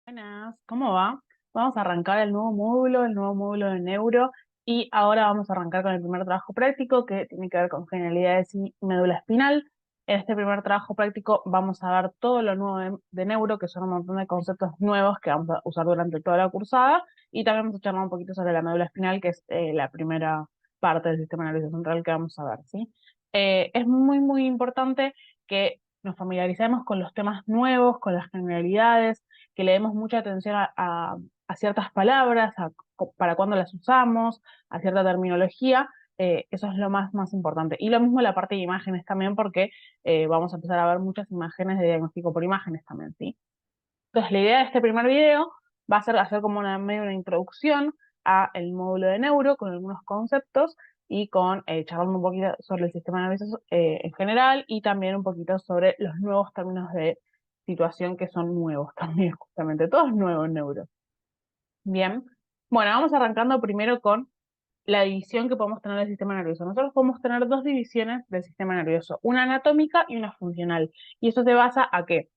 Buenas, ¿cómo va? Vamos a arrancar el nuevo módulo de neuro, y ahora vamos a arrancar con el primer trabajo práctico que tiene que ver con genialidades y médula espinal. En este primer trabajo práctico vamos a ver todo lo nuevo de neuro, que son un montón de conceptos nuevos que vamos a usar durante toda la cursada, y también vamos a charlar un poquito sobre la médula espinal, que es la primera parte del sistema nervioso central que vamos a ver, ¿sí? Es muy importante que nos familiaricemos con los temas nuevos, con las generalidades, que le demos mucha atención a ciertas palabras, para cuándo las usamos, a cierta terminología. Eso es lo más importante. Y lo mismo la parte de imágenes también, porque vamos a empezar a ver muchas imágenes de diagnóstico por imágenes también, ¿sí? Entonces, la idea de este primer video va a ser hacer como medio una introducción a el módulo de neuro con algunos conceptos y con charlando un poquito sobre el sistema nervioso en general, y también un poquito sobre los nuevos términos de situación que son nuevos también, justamente. Todo es nuevo en neuro. Bien. Bueno, vamos arrancando primero con la división que podemos tener del sistema nervioso. Nosotros podemos tener dos divisiones del sistema nervioso, una anatómica y una funcional. ¿Y eso se basa a qué?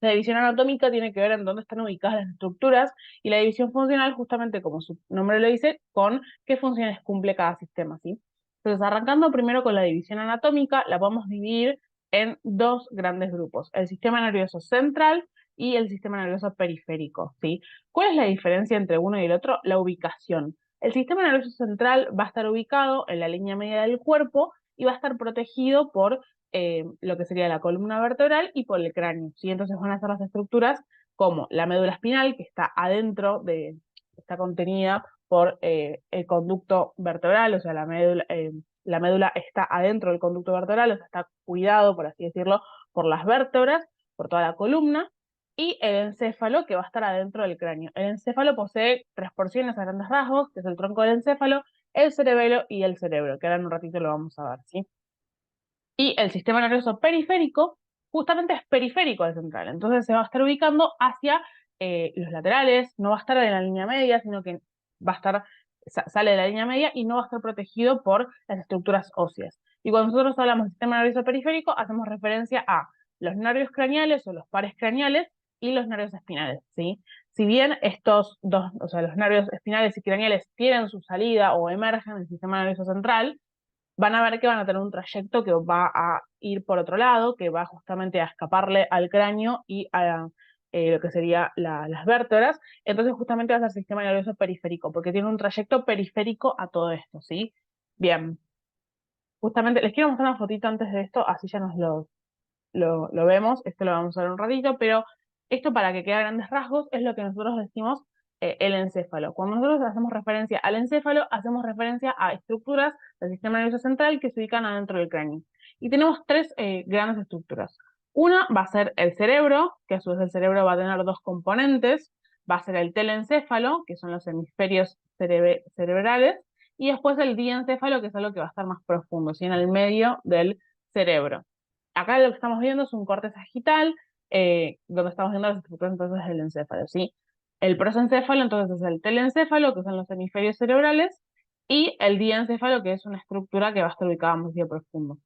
La división anatómica tiene que ver en dónde están ubicadas las estructuras, y la división funcional, justamente como su nombre lo dice, con qué funciones cumple cada sistema, ¿sí? Entonces, arrancando primero con la división anatómica, la podemos dividir en dos grandes grupos: el sistema nervioso central y el sistema nervioso periférico, ¿sí? ¿Cuál es la diferencia entre uno y el otro? La ubicación. El sistema nervioso central va a estar ubicado en la línea media del cuerpo y va a estar protegido por lo que sería la columna vertebral y por el cráneo, ¿sí? Entonces van a ser las estructuras como la médula espinal, que está adentro está contenida por el conducto vertebral, o sea, la médula está adentro del conducto vertebral, o sea, está cuidado, por así decirlo, por las vértebras, por toda la columna, y el encéfalo, que va a estar adentro del cráneo. El encéfalo posee tres porciones a grandes rasgos, que es el tronco del encéfalo, el cerebelo y el cerebro, que ahora en un ratito lo vamos a ver, ¿sí? Y el sistema nervioso periférico justamente es periférico al central, entonces se va a estar ubicando hacia los laterales, no va a estar en la línea media, sino que va a estar, sale de la línea media y no va a estar protegido por las estructuras óseas. Y cuando nosotros hablamos de sistema nervioso periférico, hacemos referencia a los nervios craneales o los pares craneales y los nervios espinales, ¿sí? Si bien estos dos, o sea, los nervios espinales y craneales tienen su salida o emergen del sistema nervioso central, van a ver que van a tener un trayecto que va a ir por otro lado, que va justamente a escaparle al cráneo y a lo que sería las vértebras. Entonces justamente va a ser sistema nervioso periférico, porque tiene un trayecto periférico a todo esto, ¿sí? Bien, justamente les quiero mostrar una fotito antes de esto, así ya nos lo vemos. Esto lo vamos a ver un ratito, pero esto, para que quede a grandes rasgos, es lo que nosotros decimos el encéfalo. Cuando nosotros hacemos referencia al encéfalo, hacemos referencia a estructuras del sistema nervioso central que se ubican adentro del cráneo. Y tenemos tres grandes estructuras. Una va a ser el cerebro, que a su vez el cerebro va a tener dos componentes. Va a ser el telencéfalo, que son los hemisferios cerebrales, y después el diencéfalo, que es algo que va a estar más profundo, ¿sí? En el medio del cerebro. Acá lo que estamos viendo es un corte sagital, donde estamos viendo las estructuras entonces del encéfalo, ¿sí? El prosencéfalo entonces es el telencéfalo, que son los hemisferios cerebrales, y el diencéfalo, que es una estructura que va a estar ubicada más bien profundo.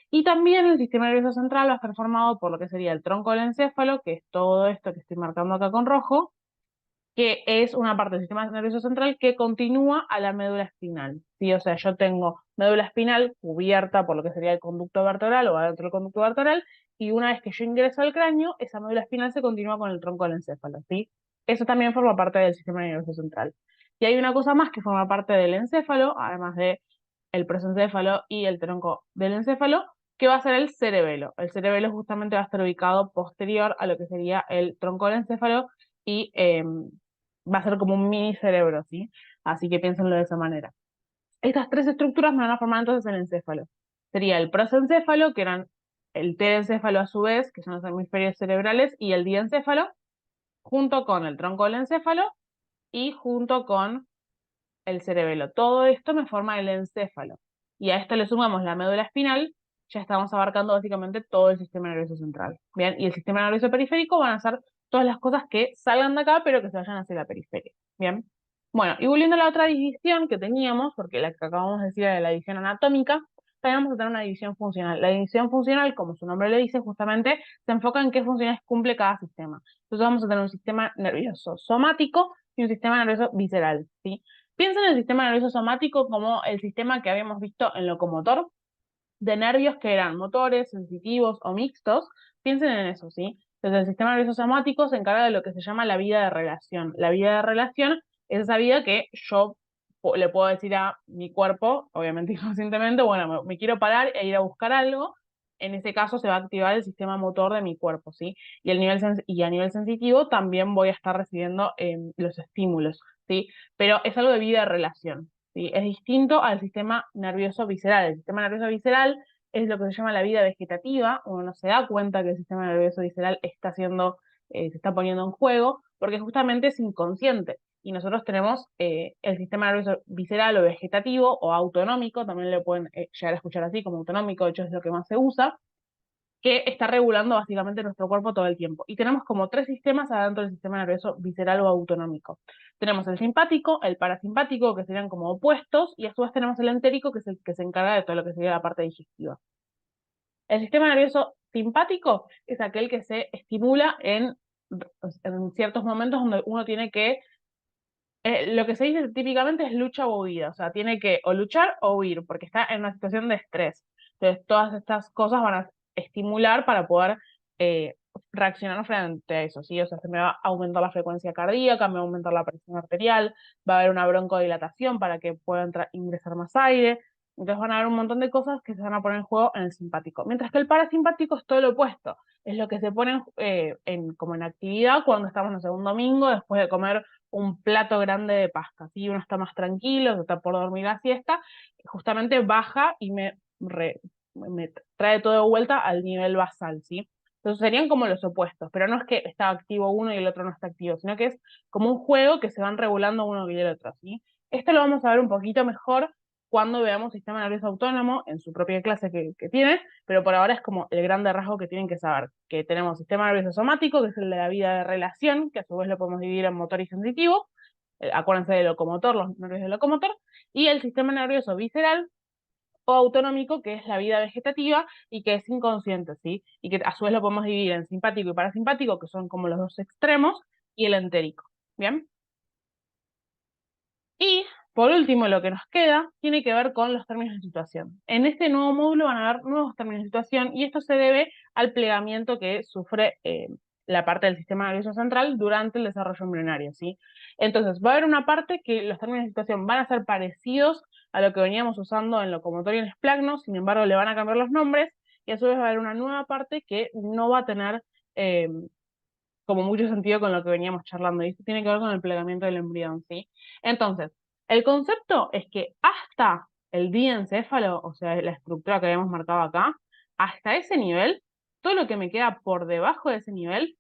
Y también el sistema nervioso central va a estar formado por lo que sería el tronco del encéfalo, que es todo esto que estoy marcando acá con rojo, que es una parte del sistema nervioso central que continúa a la médula espinal, ¿sí? O sea, yo tengo médula espinal cubierta por lo que sería el conducto vertebral o adentro del conducto vertebral, y una vez que yo ingreso al cráneo, esa médula espinal se continúa con el tronco del encéfalo, ¿sí? Eso también forma parte del sistema nervioso central. Y hay una cosa más que forma parte del encéfalo, además de el prosencéfalo y el tronco del encéfalo, que va a ser el cerebelo. El cerebelo justamente va a estar ubicado posterior a lo que sería el tronco del encéfalo, y va a ser como un mini cerebro, ¿sí? Así que piénsenlo de esa manera. Estas tres estructuras me van a formar entonces el encéfalo. Sería el prosencéfalo, que eran el telencéfalo a su vez, que son los hemisferios cerebrales, y el diencéfalo, junto con el tronco del encéfalo y junto con el cerebelo. Todo esto me forma el encéfalo. Y a esto le sumamos la médula espinal, ya estamos abarcando básicamente todo el sistema nervioso central. Bien, y el sistema nervioso periférico van a ser todas las cosas que salgan de acá, pero que se vayan hacia la periferia. Bien. Bueno, y volviendo a la otra división que teníamos, porque la que acabamos de decir era la división anatómica, también vamos a tener una división funcional. La división funcional, como su nombre le dice, justamente se enfoca en qué funciones cumple cada sistema. Entonces vamos a tener un sistema nervioso somático y un sistema nervioso visceral, ¿sí? Piensa en el sistema nervioso somático como el sistema que habíamos visto en locomotor, de nervios que eran motores, sensitivos o mixtos. Piensen en eso, ¿sí? Entonces el sistema nervioso somático se encarga de lo que se llama la vida de relación. La vida de relación es esa vida que yo le puedo decir a mi cuerpo, obviamente inconscientemente, bueno, me quiero parar e ir a buscar algo. En ese caso se va a activar el sistema motor de mi cuerpo, ¿sí? Y, y a nivel sensitivo también voy a estar recibiendo los estímulos, ¿sí? Pero es algo de vida de relación, ¿sí? Es distinto al sistema nervioso visceral. El sistema nervioso visceral es lo que se llama la vida vegetativa. Uno no se da cuenta que el sistema nervioso visceral está haciendo, se está poniendo en juego, porque justamente es inconsciente. Y nosotros tenemos el sistema nervioso visceral o vegetativo o autonómico, también lo pueden llegar a escuchar así como autonómico, de hecho es lo que más se usa, que está regulando básicamente nuestro cuerpo todo el tiempo. Y tenemos como tres sistemas adentro del sistema nervioso visceral o autonómico. Tenemos el simpático, el parasimpático, que serían como opuestos, y a su vez tenemos el entérico, que es el que se encarga de todo lo que sería la parte digestiva. El sistema nervioso simpático es aquel que se estimula en ciertos momentos donde uno tiene que, lo que se dice típicamente es lucha o huida, o sea, tiene que o luchar o huir, porque está en una situación de estrés. Entonces, todas estas cosas van a estimular para poder eh, reaccionar frente a eso, ¿sí? O sea, se me va a aumentar la frecuencia cardíaca, me va a aumentar la presión arterial, va a haber una broncodilatación para que pueda ingresar más aire. Entonces van a haber un montón de cosas que se van a poner en juego en el simpático. Mientras que el parasimpático es todo lo opuesto. Es lo que se pone como en actividad cuando estamos, no sé, un domingo después de comer un plato grande de pasta, ¿sí? Uno está más tranquilo, está por dormir la siesta, justamente baja y me trae todo de vuelta al nivel basal, ¿sí? Entonces serían como los opuestos, pero no es que está activo uno y el otro no está activo, sino que es como un juego que se van regulando uno y el otro, ¿sí? Esto lo vamos a ver un poquito mejor cuando veamos sistema nervioso autónomo en su propia clase que tiene, pero por ahora es como el grande rasgo que tienen que saber, que tenemos sistema nervioso somático, que es el de la vida de relación, que a su vez lo podemos dividir en motor y sensitivo, acuérdense del locomotor, los nervios del locomotor, y el sistema nervioso visceral o autonómico, que es la vida vegetativa y que es inconsciente, ¿sí? Y que a su vez lo podemos dividir en simpático y parasimpático, que son como los dos extremos, y el entérico, ¿bien? Y por último, lo que nos queda tiene que ver con los términos de situación. En este nuevo módulo van a haber nuevos términos de situación y esto se debe al plegamiento que sufre la parte del sistema nervioso central durante el desarrollo embrionario, ¿sí? Entonces, va a haber una parte que los términos de situación van a ser parecidos a lo que veníamos usando en locomotor y en esplagno, sin embargo, le van a cambiar los nombres y a su vez va a haber una nueva parte que no va a tener como mucho sentido con lo que veníamos charlando, y esto tiene que ver con el plegamiento del embrión, ¿sí? Entonces, el concepto es que hasta el diencéfalo, o sea, la estructura que habíamos marcado acá, hasta ese nivel, todo lo que me queda por debajo de ese nivel,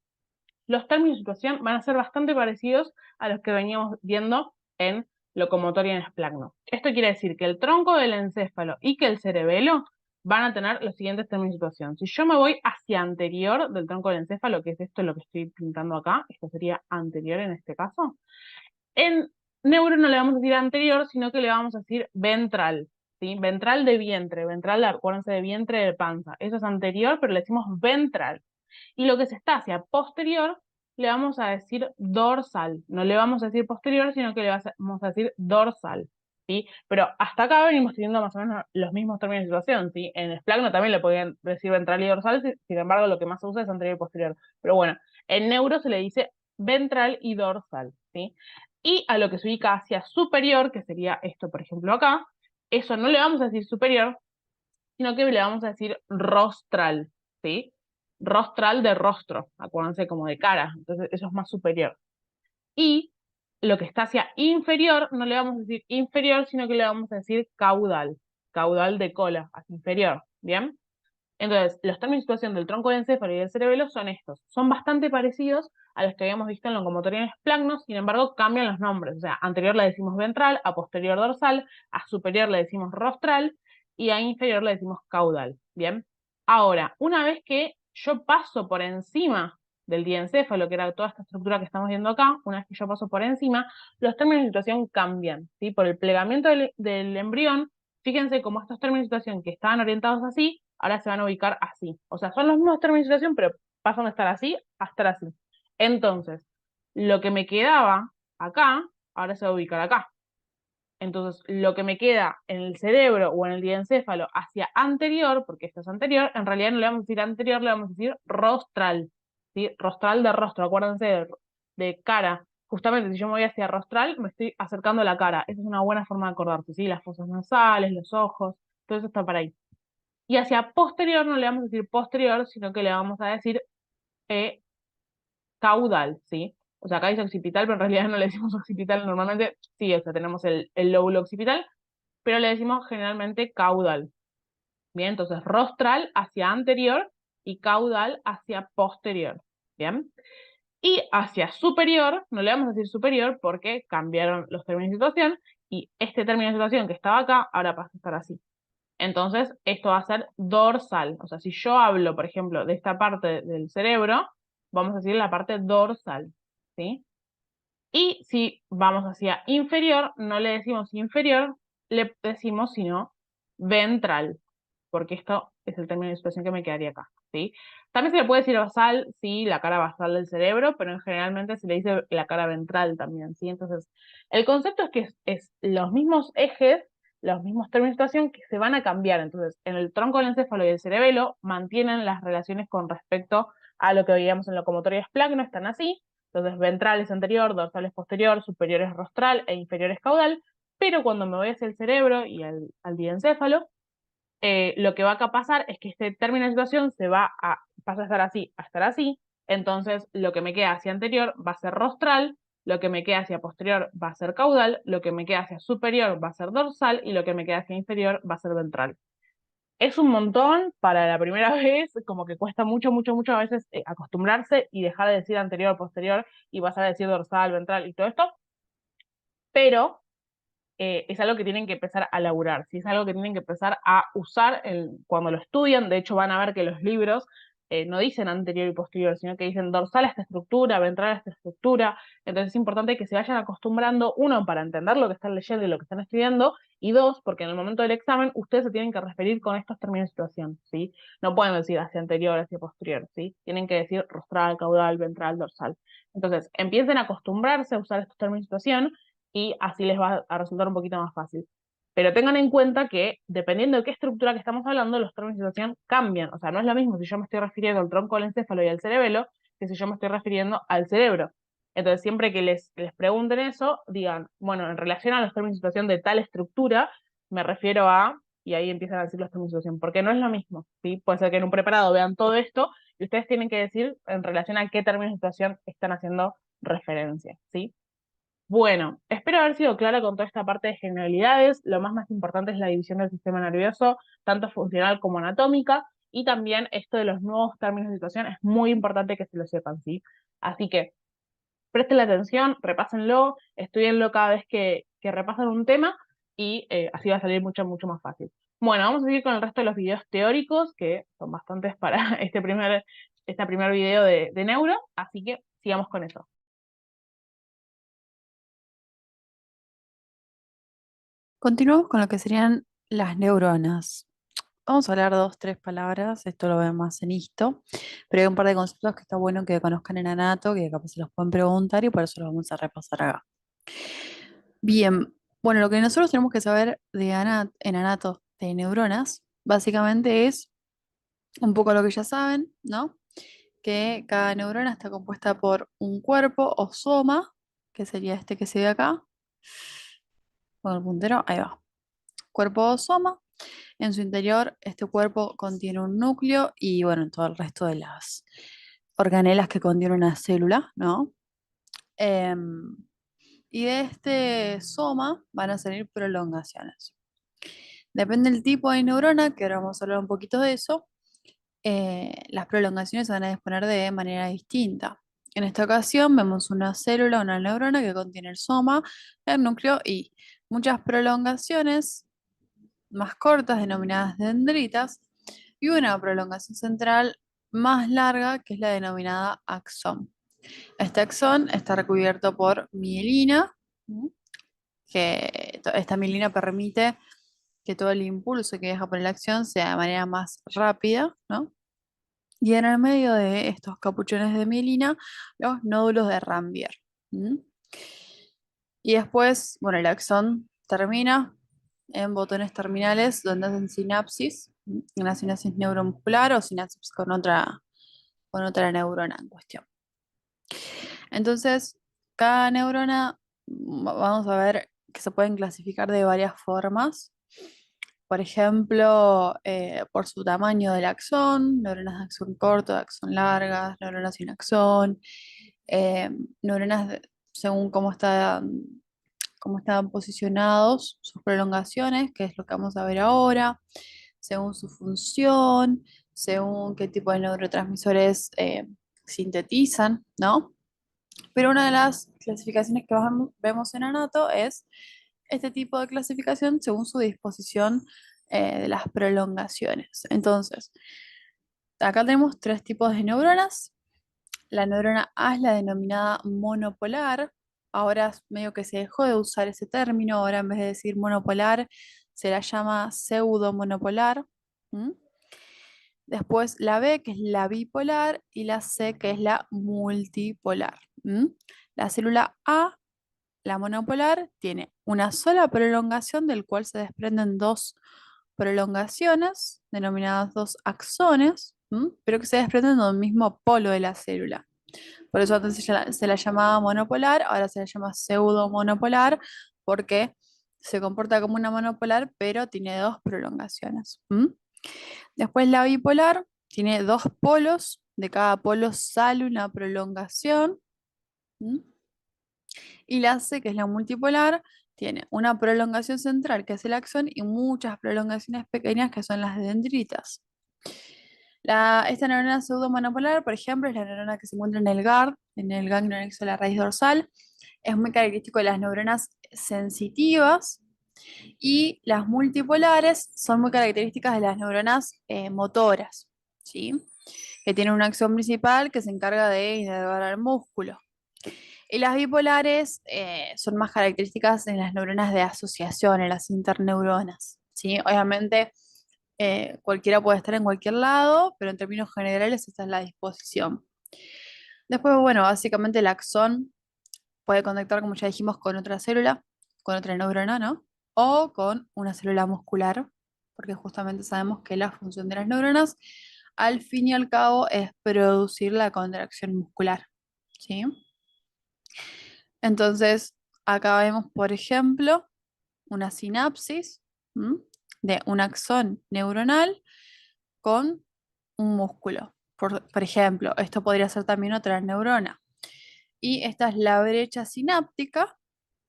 los términos de situación van a ser bastante parecidos a los que veníamos viendo en locomotor y en esplagno. Esto quiere decir que el tronco del encéfalo y que el cerebelo van a tener los siguientes términos de situación. Si yo me voy hacia anterior del tronco del encéfalo, que es esto lo que estoy pintando acá, esto sería anterior en este caso, en neuro no le vamos a decir anterior, sino que le vamos a decir ventral, ¿sí? Ventral de vientre, ventral, acuérdense de vientre de panza. Eso es anterior, pero le decimos ventral. Y lo que se está hacia posterior, le vamos a decir dorsal. No le vamos a decir posterior, sino que le vamos a decir dorsal, ¿sí? Pero hasta acá venimos teniendo más o menos los mismos términos de situación, ¿sí? En esplagno también le podían decir ventral y dorsal, sin embargo lo que más se usa es anterior y posterior. Pero bueno, en neuro se le dice ventral y dorsal, ¿sí? Y a lo que se ubica hacia superior, que sería esto, por ejemplo, acá, eso no le vamos a decir superior, sino que le vamos a decir rostral, ¿sí? Rostral de rostro, acuérdense como de cara, entonces eso es más superior. Y lo que está hacia inferior, no le vamos a decir inferior, sino que le vamos a decir caudal, caudal de cola, hacia inferior, ¿bien? Entonces, los términos de situación del tronco del encéfalo y del cerebelo son estos. Son bastante parecidos a los que habíamos visto en locomotorias planos, sin embargo, cambian los nombres. O sea, anterior le decimos ventral, a posterior dorsal, a superior le decimos rostral y a inferior le decimos caudal. Bien. Ahora, una vez que yo paso por encima del diencéfalo, que era toda esta estructura que estamos viendo acá, una vez que yo paso por encima, los términos de situación cambian, ¿sí? Por el plegamiento del embrión, fíjense cómo estos términos de situación que estaban orientados así, ahora se van a ubicar así. O sea, son los mismos términos de situación, pero pasan de estar así a estar así. Entonces, lo que me quedaba acá, ahora se va a ubicar acá. Entonces, lo que me queda en el cerebro o en el diencéfalo hacia anterior, porque esto es anterior, en realidad no le vamos a decir anterior, le vamos a decir rostral. ¿Sí? Rostral de rostro, acuérdense de cara. Justamente si yo me voy hacia rostral, me estoy acercando a la cara. Esa es una buena forma de acordarse, ¿sí? Las fosas nasales, los ojos, todo eso está para ahí. Y hacia posterior no le vamos a decir posterior, sino que le vamos a decir eh, caudal, ¿sí? O sea, acá dice occipital, pero en realidad no le decimos occipital normalmente. Sí, o sea, tenemos el lóbulo occipital, pero le decimos generalmente caudal. Bien, entonces rostral hacia anterior y caudal hacia posterior. Bien. Y hacia superior, no le vamos a decir superior porque cambiaron los términos de situación y este término de situación que estaba acá ahora pasa a estar así. Entonces, esto va a ser dorsal. O sea, si yo hablo, por ejemplo, de esta parte del cerebro, vamos a decir la parte dorsal. ¿Sí? Y si vamos hacia inferior, no le decimos inferior, le decimos sino ventral, porque esto es el término de situación que me quedaría acá, ¿sí? También se le puede decir basal, sí, la cara basal del cerebro, pero generalmente se le dice la cara ventral también, ¿sí? Entonces, el concepto es que es los mismos ejes, los mismos términos de situación que se van a cambiar. Entonces, en el tronco del encéfalo y el cerebelo mantienen las relaciones con respecto a lo que veíamos en locomotoria SPLAC, no están así. Entonces, ventral es anterior, dorsal es posterior, superior es rostral e inferior es caudal. Pero cuando me voy hacia el cerebro y al diencéfalo, lo que va a pasar es que este término de situación pasa a estar así, a estar así. Entonces, lo que me queda hacia anterior va a ser rostral, lo que me queda hacia posterior va a ser caudal, lo que me queda hacia superior va a ser dorsal y lo que me queda hacia inferior va a ser ventral. Es un montón para la primera vez, como que cuesta mucho, mucho, mucho a veces acostumbrarse y dejar de decir anterior, posterior y pasar a decir dorsal, ventral y todo esto, pero es algo que tienen que empezar a laburar, ¿sí? Es algo que tienen que empezar a usar cuando lo estudian. De hecho, van a ver que los libros no dicen anterior y posterior, sino que dicen dorsal a esta estructura, ventral a esta estructura. Entonces es importante que se vayan acostumbrando, uno, para entender lo que están leyendo y lo que están estudiando, y dos, porque en el momento del examen ustedes se tienen que referir con estos términos de situación, ¿sí? No pueden decir hacia anterior, hacia posterior, ¿sí? Tienen que decir rostral, caudal, ventral, dorsal. Entonces, empiecen a acostumbrarse a usar estos términos de situación y así les va a resultar un poquito más fácil. Pero tengan en cuenta que, dependiendo de qué estructura que estamos hablando, los términos de situación cambian. O sea, no es lo mismo si yo me estoy refiriendo al tronco del encéfalo y al cerebelo que si yo me estoy refiriendo al cerebro. Entonces, siempre que les pregunten eso, digan, bueno, en relación a los términos de situación de tal estructura, me refiero a, y ahí empiezan a decir los términos de situación, porque no es lo mismo, ¿sí? Puede ser que en un preparado vean todo esto y ustedes tienen que decir en relación a qué términos de situación están haciendo referencia, ¿sí? Bueno, espero haber sido clara con toda esta parte de generalidades. Lo más importante es la división del sistema nervioso, tanto funcional como anatómica, y también esto de los nuevos términos de situación es muy importante que se lo sepan, ¿sí? Así que presten la atención, repásenlo, estudienlo cada vez que repasan un tema y así va a salir mucho, mucho más fácil. Bueno, vamos a seguir con el resto de los videos teóricos, que son bastantes para este primer video de neuro, así que sigamos con eso. Continuamos con lo que serían las neuronas. Vamos a hablar dos, tres palabras, esto lo vemos más en esto, pero hay un par de conceptos que está bueno que conozcan en anato, que capaz se los pueden preguntar y por eso los vamos a repasar acá. Bien, bueno, lo que nosotros tenemos que saber en anato de neuronas, básicamente es un poco lo que ya saben, ¿no? Que cada neurona está compuesta por un cuerpo o soma, que sería este que se ve acá, con el puntero, ahí va. Cuerpo o soma. En su interior, este cuerpo contiene un núcleo y, bueno, todo el resto de las organelas que contiene una célula, ¿no? Em, y de este soma van a salir prolongaciones. Depende del tipo de neurona, que ahora vamos a hablar un poquito de eso, las prolongaciones se van a disponer de manera distinta. En esta ocasión vemos una célula, una neurona que contiene el soma, el núcleo y muchas prolongaciones más cortas, denominadas dendritas, y una prolongación central más larga, que es la denominada axón. Este axón está recubierto por mielina, ¿m? Que esta mielina permite que todo el impulso que deja por la acción sea de manera más rápida, ¿no? Y en el medio de estos capuchones de mielina, los nódulos de Ranvier. ¿Mm? Y después, bueno, el axón termina en botones terminales donde hacen sinapsis, una sinapsis neuromuscular o sinapsis con otra neurona en cuestión. Entonces, cada neurona, vamos a ver que se pueden clasificar de varias formas. Por ejemplo, por su tamaño del axón, neuronas de axón corto, de axón largas, neuronas sin axón, eh, según cómo están posicionados sus prolongaciones, que es lo que vamos a ver ahora, según su función, según qué tipo de neurotransmisores sintetizan, ¿no? Pero una de las clasificaciones que vemos en Anato es este tipo de clasificación según su disposición de las prolongaciones. Entonces, acá tenemos tres tipos de neuronas. La neurona A es la denominada monopolar. Ahora medio que se dejó de usar ese término. Ahora en vez de decir monopolar, se la llama pseudomonopolar. ¿Mm? Después la B, que es la bipolar, y la C, que es la multipolar. ¿Mm? La célula A, la monopolar, tiene una sola prolongación del cual se desprenden dos prolongaciones, denominadas dos axones, pero que se desprenden del mismo polo de la célula. Por eso antes se la llamaba monopolar, ahora se la llama pseudomonopolar, porque se comporta como una monopolar, pero tiene dos prolongaciones. Después la bipolar tiene dos polos, de cada polo sale una prolongación. ¿Mm? Y la C, que es la multipolar, tiene una prolongación central, que es el axón, y muchas prolongaciones pequeñas, que son las dendritas. Esta neurona pseudomonopolar, por ejemplo, es la neurona que se encuentra en el GARD, en el ganglio anexo de la raíz dorsal. Es muy característico de las neuronas sensitivas, y las multipolares son muy características de las neuronas motoras, ¿sí? Que tienen un axón principal que se encarga de inervar al músculo. Y las bipolares son más características en las neuronas de asociación, en las interneuronas, ¿sí? Obviamente cualquiera puede estar en cualquier lado, pero en términos generales esta es la disposición. Después, bueno, básicamente el axón puede conectar, como ya dijimos, con otra célula, con otra neurona, ¿no? O con una célula muscular, porque justamente sabemos que la función de las neuronas, al fin y al cabo, es producir la contracción muscular, ¿sí? Entonces, acá vemos, por ejemplo, una sinapsis, ¿m? De un axón neuronal con un músculo. Por ejemplo, esto podría ser también otra neurona. Y esta es la brecha sináptica,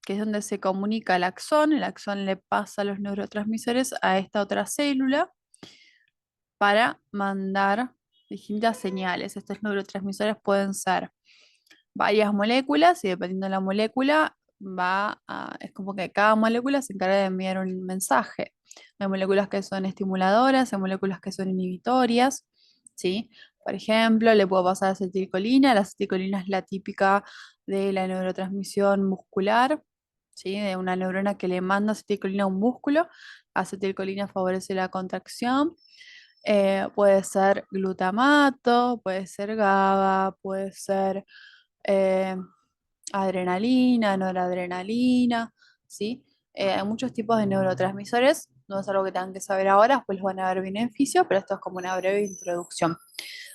que es donde se comunica el axón le pasa los neurotransmisores a esta otra célula para mandar distintas señales. Estos neurotransmisores pueden ser varias moléculas y dependiendo de la molécula es como que cada molécula se encarga de enviar un mensaje. Hay moléculas que son estimuladoras, hay moléculas que son inhibitorias, ¿sí? Por ejemplo, le puedo pasar acetilcolina. La acetilcolina es la típica de la neurotransmisión muscular, ¿sí? De una neurona que le manda acetilcolina a un músculo. Acetilcolina favorece la contracción. Puede ser glutamato, puede ser GABA, puede ser eh, adrenalina, noradrenalina, ¿sí? Hay muchos tipos de neurotransmisores, no es algo que tengan que saber ahora, después los van a ver beneficios, pero esto es como una breve introducción.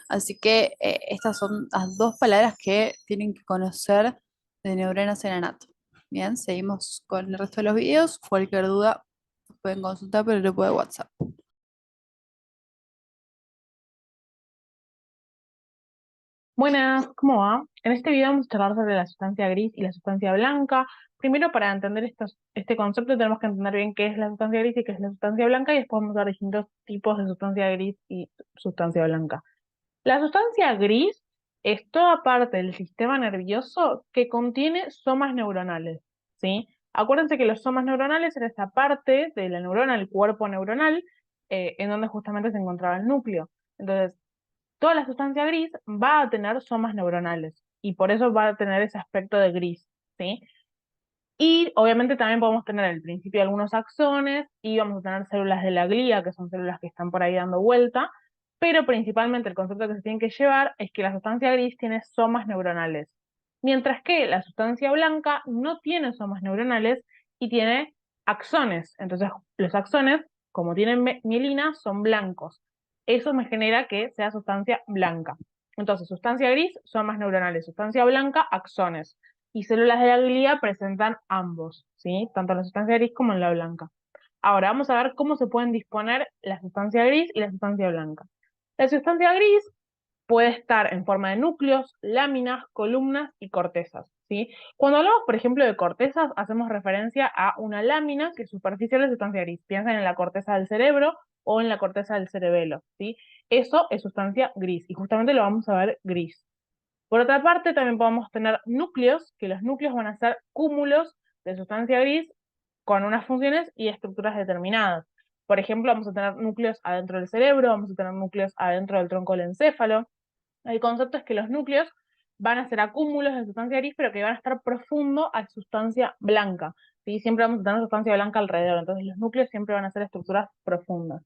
Así que estas son las dos palabras que tienen que conocer de neuronas en anato. Bien, seguimos con el resto de los videos. Cualquier duda pueden consultar por el grupo de WhatsApp. Buenas, ¿cómo va? En este video vamos a hablar sobre la sustancia gris y la sustancia blanca. Primero, para entender este concepto, tenemos que entender bien qué es la sustancia gris y qué es la sustancia blanca, y después vamos a ver distintos tipos de sustancia gris y sustancia blanca. La sustancia gris es toda parte del sistema nervioso que contiene somas neuronales, ¿sí? Acuérdense que los somas neuronales era esa parte de la neurona, el cuerpo neuronal, en donde justamente se encontraba el núcleo. Entonces, toda la sustancia gris va a tener somas neuronales y por eso va a tener ese aspecto de gris, ¿sí? Y obviamente también podemos tener al principio algunos axones y vamos a tener células de la glía, que son células que están por ahí dando vuelta, pero principalmente el concepto que se tiene que llevar es que la sustancia gris tiene somas neuronales, mientras que la sustancia blanca no tiene somas neuronales y tiene axones. Entonces, los axones, como tienen mielina, son blancos. Eso me genera que sea sustancia blanca. Entonces, sustancia gris, somas neuronales, sustancia blanca, axones y células de la glía presentan ambos, ¿sí? Tanto en la sustancia gris como en la blanca. Ahora vamos a ver cómo se pueden disponer la sustancia gris y la sustancia blanca. La sustancia gris puede estar en forma de núcleos, láminas, columnas y cortezas, ¿sí? Cuando hablamos, por ejemplo, de cortezas, hacemos referencia a una lámina que es superficial de sustancia gris. Piensen en la corteza del cerebro o en la corteza del cerebelo, ¿sí? Eso es sustancia gris y justamente lo vamos a ver gris. Por otra parte, también podemos tener núcleos, que los núcleos van a ser cúmulos de sustancia gris con unas funciones y estructuras determinadas. Por ejemplo, vamos a tener núcleos adentro del cerebro, vamos a tener núcleos adentro del tronco del encéfalo. El concepto es que los núcleos van a ser acúmulos de sustancia gris, pero que van a estar profundo a sustancia blanca. ¿Sí? Siempre vamos a tener sustancia blanca alrededor, entonces los núcleos siempre van a ser estructuras profundas.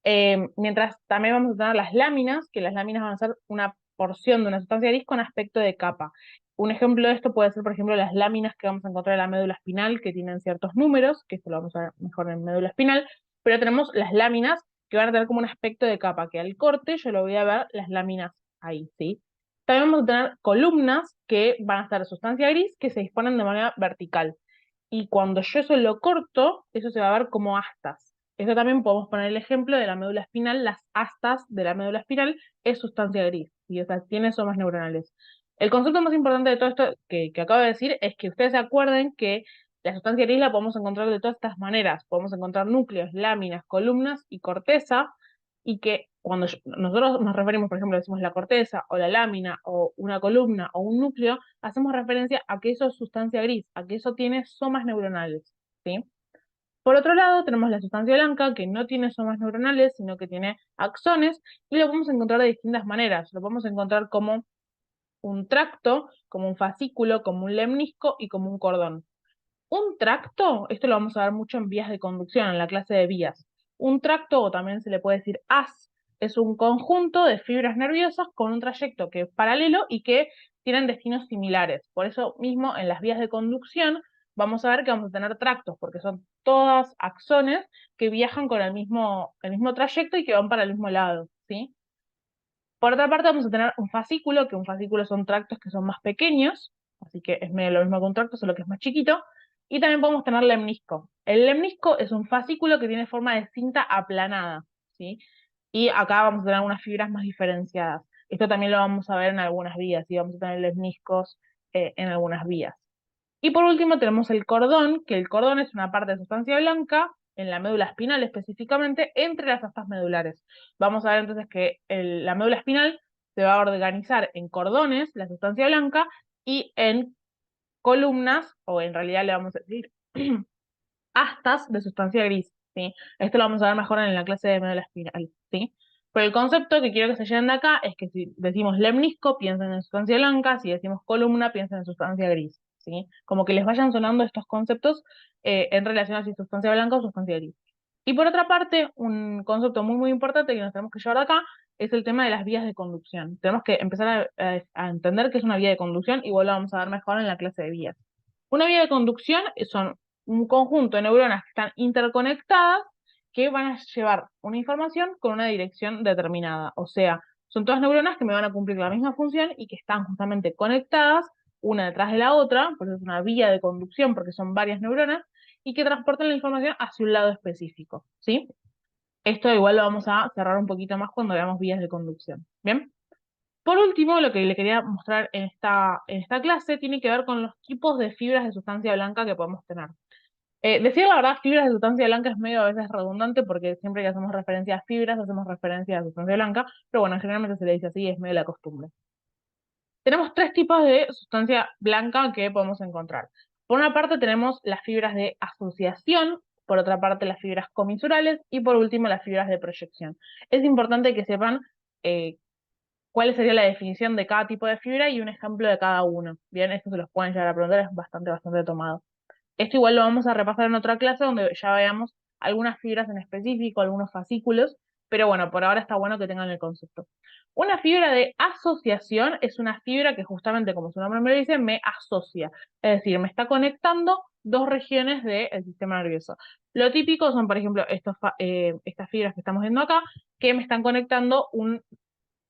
Mientras también vamos a tener las láminas, que las láminas van a ser una porción de una sustancia gris con aspecto de capa. Un ejemplo de esto puede ser, por ejemplo, las láminas que vamos a encontrar en la médula espinal, que tienen ciertos números, que esto lo vamos a ver mejor en médula espinal, pero tenemos las láminas que van a tener como un aspecto de capa, que al corte yo lo voy a ver las láminas ahí, ¿sí? También vamos a tener columnas que van a estar sustancia gris, que se disponen de manera vertical. Y cuando yo eso lo corto, eso se va a ver como astas. Eso también podemos poner el ejemplo de la médula espinal. Las astas de la médula espinal es sustancia gris, y o sea, tiene somas neuronales. El concepto más importante de todo esto que acabo de decir es que ustedes se acuerden que la sustancia gris la podemos encontrar de todas estas maneras. Podemos encontrar núcleos, láminas, columnas y corteza, y que cuando nosotros nos referimos, por ejemplo, decimos la corteza o la lámina o una columna o un núcleo, hacemos referencia a que eso es sustancia gris, a que eso tiene somas neuronales, ¿sí? Por otro lado, tenemos la sustancia blanca, que no tiene somas neuronales, sino que tiene axones, y lo podemos encontrar de distintas maneras. Lo podemos encontrar como un tracto, como un fascículo, como un lemnisco y como un cordón. Un tracto, esto lo vamos a ver mucho en vías de conducción, en la clase de vías. Un tracto, o también se le puede decir haz, es un conjunto de fibras nerviosas con un trayecto que es paralelo y que tienen destinos similares. Por eso mismo, en las vías de conducción, vamos a ver que vamos a tener tractos, porque son todas axones que viajan con el mismo trayecto y que van para el mismo lado, ¿sí? Por otra parte, vamos a tener un fascículo, que un fascículo son tractos que son más pequeños, así que es medio lo mismo que un tracto, solo que es más chiquito. Y también podemos tener lemnisco. El lemnisco es un fascículo que tiene forma de cinta aplanada, ¿sí? Y acá vamos a tener unas fibras más diferenciadas. Esto también lo vamos a ver en algunas vías, y vamos a tener lemniscos en algunas vías. Y por último tenemos el cordón, que el cordón es una parte de sustancia blanca, en la médula espinal específicamente, entre las astas medulares. Vamos a ver entonces que la médula espinal se va a organizar en cordones, la sustancia blanca, y en columnas, o en realidad le vamos a decir astas de sustancia gris, ¿sí? Esto lo vamos a ver mejor en la clase de médula espinal, ¿sí? Pero el concepto que quiero que se lleven de acá es que si decimos lemnisco, piensen en sustancia blanca; si decimos columna, piensen en sustancia gris, ¿sí? Como que les vayan sonando estos conceptos en relación a si sustancia blanca o sustancia gris. Y por otra parte, un concepto muy, muy importante que nos tenemos que llevar de acá es el tema de las vías de conducción. Tenemos que empezar a entender qué es una vía de conducción, y igual lo vamos a ver mejor en la clase de vías. Una vía de conducción son un conjunto de neuronas que están interconectadas, que van a llevar una información con una dirección determinada. O sea, son todas neuronas que me van a cumplir la misma función y que están justamente conectadas una detrás de la otra, por eso es una vía de conducción, porque son varias neuronas, y que transportan la información hacia un lado específico, ¿sí? Esto igual lo vamos a cerrar un poquito más cuando veamos vías de conducción, ¿bien? Por último, lo que le quería mostrar en esta clase tiene que ver con los tipos de fibras de sustancia blanca que podemos tener. Decir la verdad, fibras de sustancia blanca es medio a veces redundante, porque siempre que hacemos referencia a fibras hacemos referencia a sustancia blanca, pero bueno, generalmente se le dice así, es medio la costumbre. Tenemos tres tipos de sustancia blanca que podemos encontrar. Por una parte tenemos las fibras de asociación, por otra parte las fibras comisurales y por último las fibras de proyección. Es importante que sepan eh, cuál sería la definición de cada tipo de fibra y un ejemplo de cada uno. Bien, esto se los pueden llegar a preguntar, es bastante tomado. Esto igual lo vamos a repasar en otra clase donde ya veamos algunas fibras en específico, algunos fascículos, pero bueno, por ahora está bueno que tengan el concepto. Una fibra de asociación es una fibra que justamente, como su nombre me lo dice, me asocia, es decir, me está conectando dos regiones del sistema nervioso. Lo típico son, por ejemplo, estas fibras que estamos viendo acá, que me están conectando un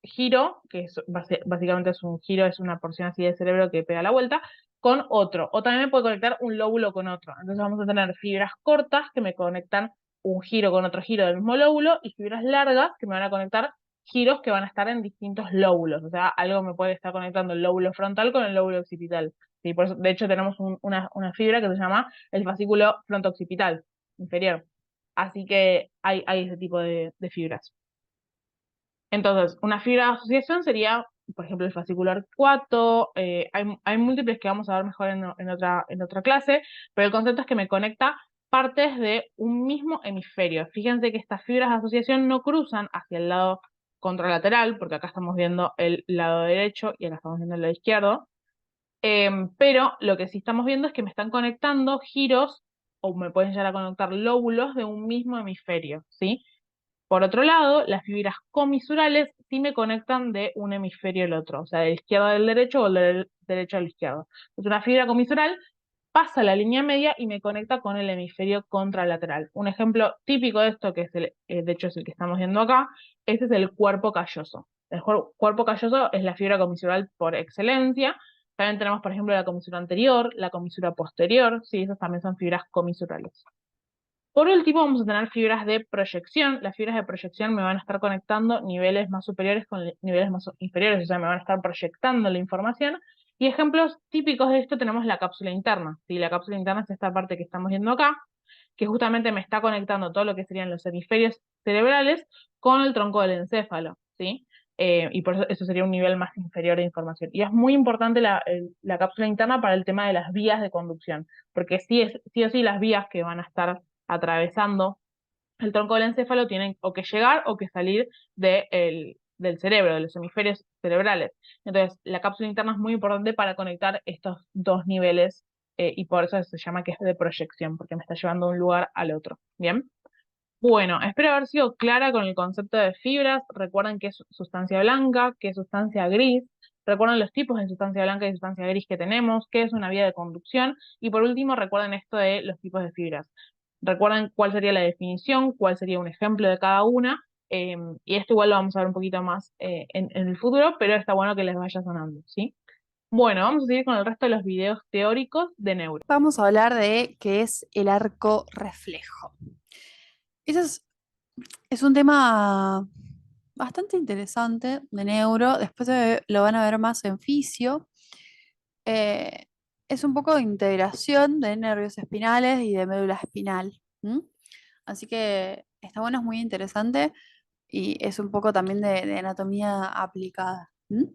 giro, que es, básicamente es un giro, es una porción así de cerebro que pega la vuelta, con otro. O también me puede conectar un lóbulo con otro. Entonces vamos a tener fibras cortas que me conectan un giro con otro giro del mismo lóbulo y fibras largas que me van a conectar giros que van a estar en distintos lóbulos. O sea, algo me puede estar conectando el lóbulo frontal con el lóbulo occipital. ¿Sí? Por eso, de hecho, tenemos una fibra que se llama el fascículo fronto-occipital inferior. Así que hay ese tipo de fibras. Entonces, una fibra de asociación sería, por ejemplo, el fascículo arcuato. Hay múltiples que vamos a ver mejor en otra clase, pero el concepto es que me conecta partes de un mismo hemisferio. Fíjense que estas fibras de asociación no cruzan hacia el lado contralateral, porque acá estamos viendo el lado derecho y acá estamos viendo el lado izquierdo. Pero lo que sí estamos viendo es que me están conectando giros, o me pueden llegar a conectar lóbulos de un mismo hemisferio, ¿sí? Por otro lado, las fibras comisurales sí me conectan de un hemisferio al otro, o sea, del izquierdo al derecho o del derecho al izquierdo. Entonces, una fibra comisural pasa la línea media y me conecta con el hemisferio contralateral. Un ejemplo típico de esto, que es de hecho es el que estamos viendo acá, este es el cuerpo calloso. El cuerpo calloso es la fibra comisural por excelencia. También tenemos, por ejemplo, la comisura anterior, la comisura posterior, sí, esas también son fibras comisurales. Por último, vamos a tener fibras de proyección. Las fibras de proyección me van a estar conectando niveles más superiores con niveles más inferiores, o sea, me van a estar proyectando la información. Y ejemplos típicos de esto tenemos la cápsula interna. ¿Sí? La cápsula interna es esta parte que estamos viendo acá, que justamente me está conectando todo lo que serían los hemisferios cerebrales con el tronco del encéfalo, ¿sí? Y por eso sería un nivel más inferior de información. Y es muy importante la cápsula interna para el tema de las vías de conducción, porque sí o sí las vías que van a estar atravesando el tronco del encéfalo tienen o que llegar o que salir del cerebro, de los hemisferios cerebrales. Entonces, la cápsula interna es muy importante para conectar estos dos niveles y por eso se llama que es de proyección, porque me está llevando de un lugar al otro. ¿Bien? Bueno, espero haber sido clara con el concepto de fibras. Recuerden qué es sustancia blanca, qué es sustancia gris. Recuerden los tipos de sustancia blanca y sustancia gris que tenemos, qué es una vía de conducción. Y por último, recuerden esto de los tipos de fibras. Recuerden cuál sería la definición, cuál sería un ejemplo de cada una. Y esto igual lo vamos a ver un poquito más en el futuro, pero está bueno que les vaya sonando, ¿sí? Bueno, vamos a seguir con el resto de los videos teóricos de neuro. Vamos a hablar de qué es el arco reflejo. Ese es un tema bastante interesante de neuro. Después lo van a ver más en fisio. Eh, es un poco de integración de nervios espinales y de médula espinal. ¿M? Así que está bueno, es muy interesante y es un poco también de anatomía aplicada. ¿M?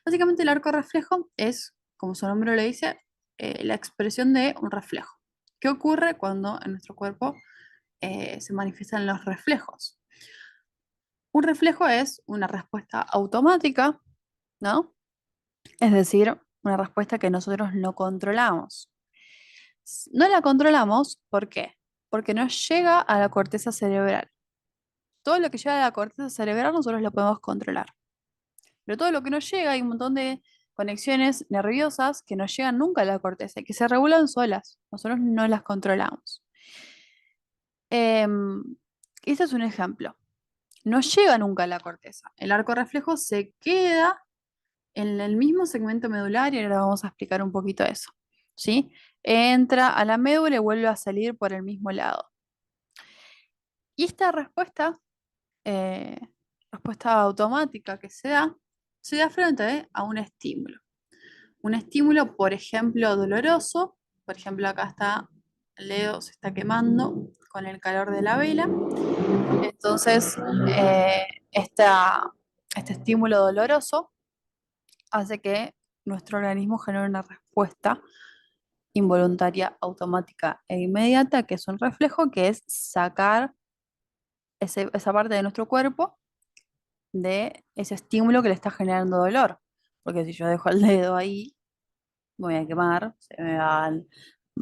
Básicamente el arco reflejo es, como su nombre lo dice, la expresión de un reflejo. ¿Qué ocurre cuando en nuestro cuerpo se manifiestan los reflejos? Un reflejo es una respuesta automática, ¿no? Es decir, una respuesta que nosotros no controlamos. No la controlamos, ¿por qué? Porque no llega a la corteza cerebral. Todo lo que llega a la corteza cerebral nosotros lo podemos controlar. Pero todo lo que no llega, hay un montón de conexiones nerviosas que no llegan nunca a la corteza y que se regulan solas. Nosotros no las controlamos. Este es un ejemplo. No llega nunca a la corteza. El arco reflejo se queda en el mismo segmento medular y ahora vamos a explicar un poquito eso. ¿Sí? Entra a la médula y vuelve a salir por el mismo lado. Y esta eh, respuesta automática que se da frente a un estímulo. Un estímulo, por ejemplo, doloroso. Por ejemplo, acá está, Leo se está quemando con el calor de la vela. Entonces, eh, este estímulo doloroso hace que nuestro organismo genere una respuesta involuntaria, automática e inmediata, que es un reflejo, que es sacar esa parte de nuestro cuerpo de ese estímulo que le está generando dolor. Porque si yo dejo el dedo ahí, me voy a quemar, se me va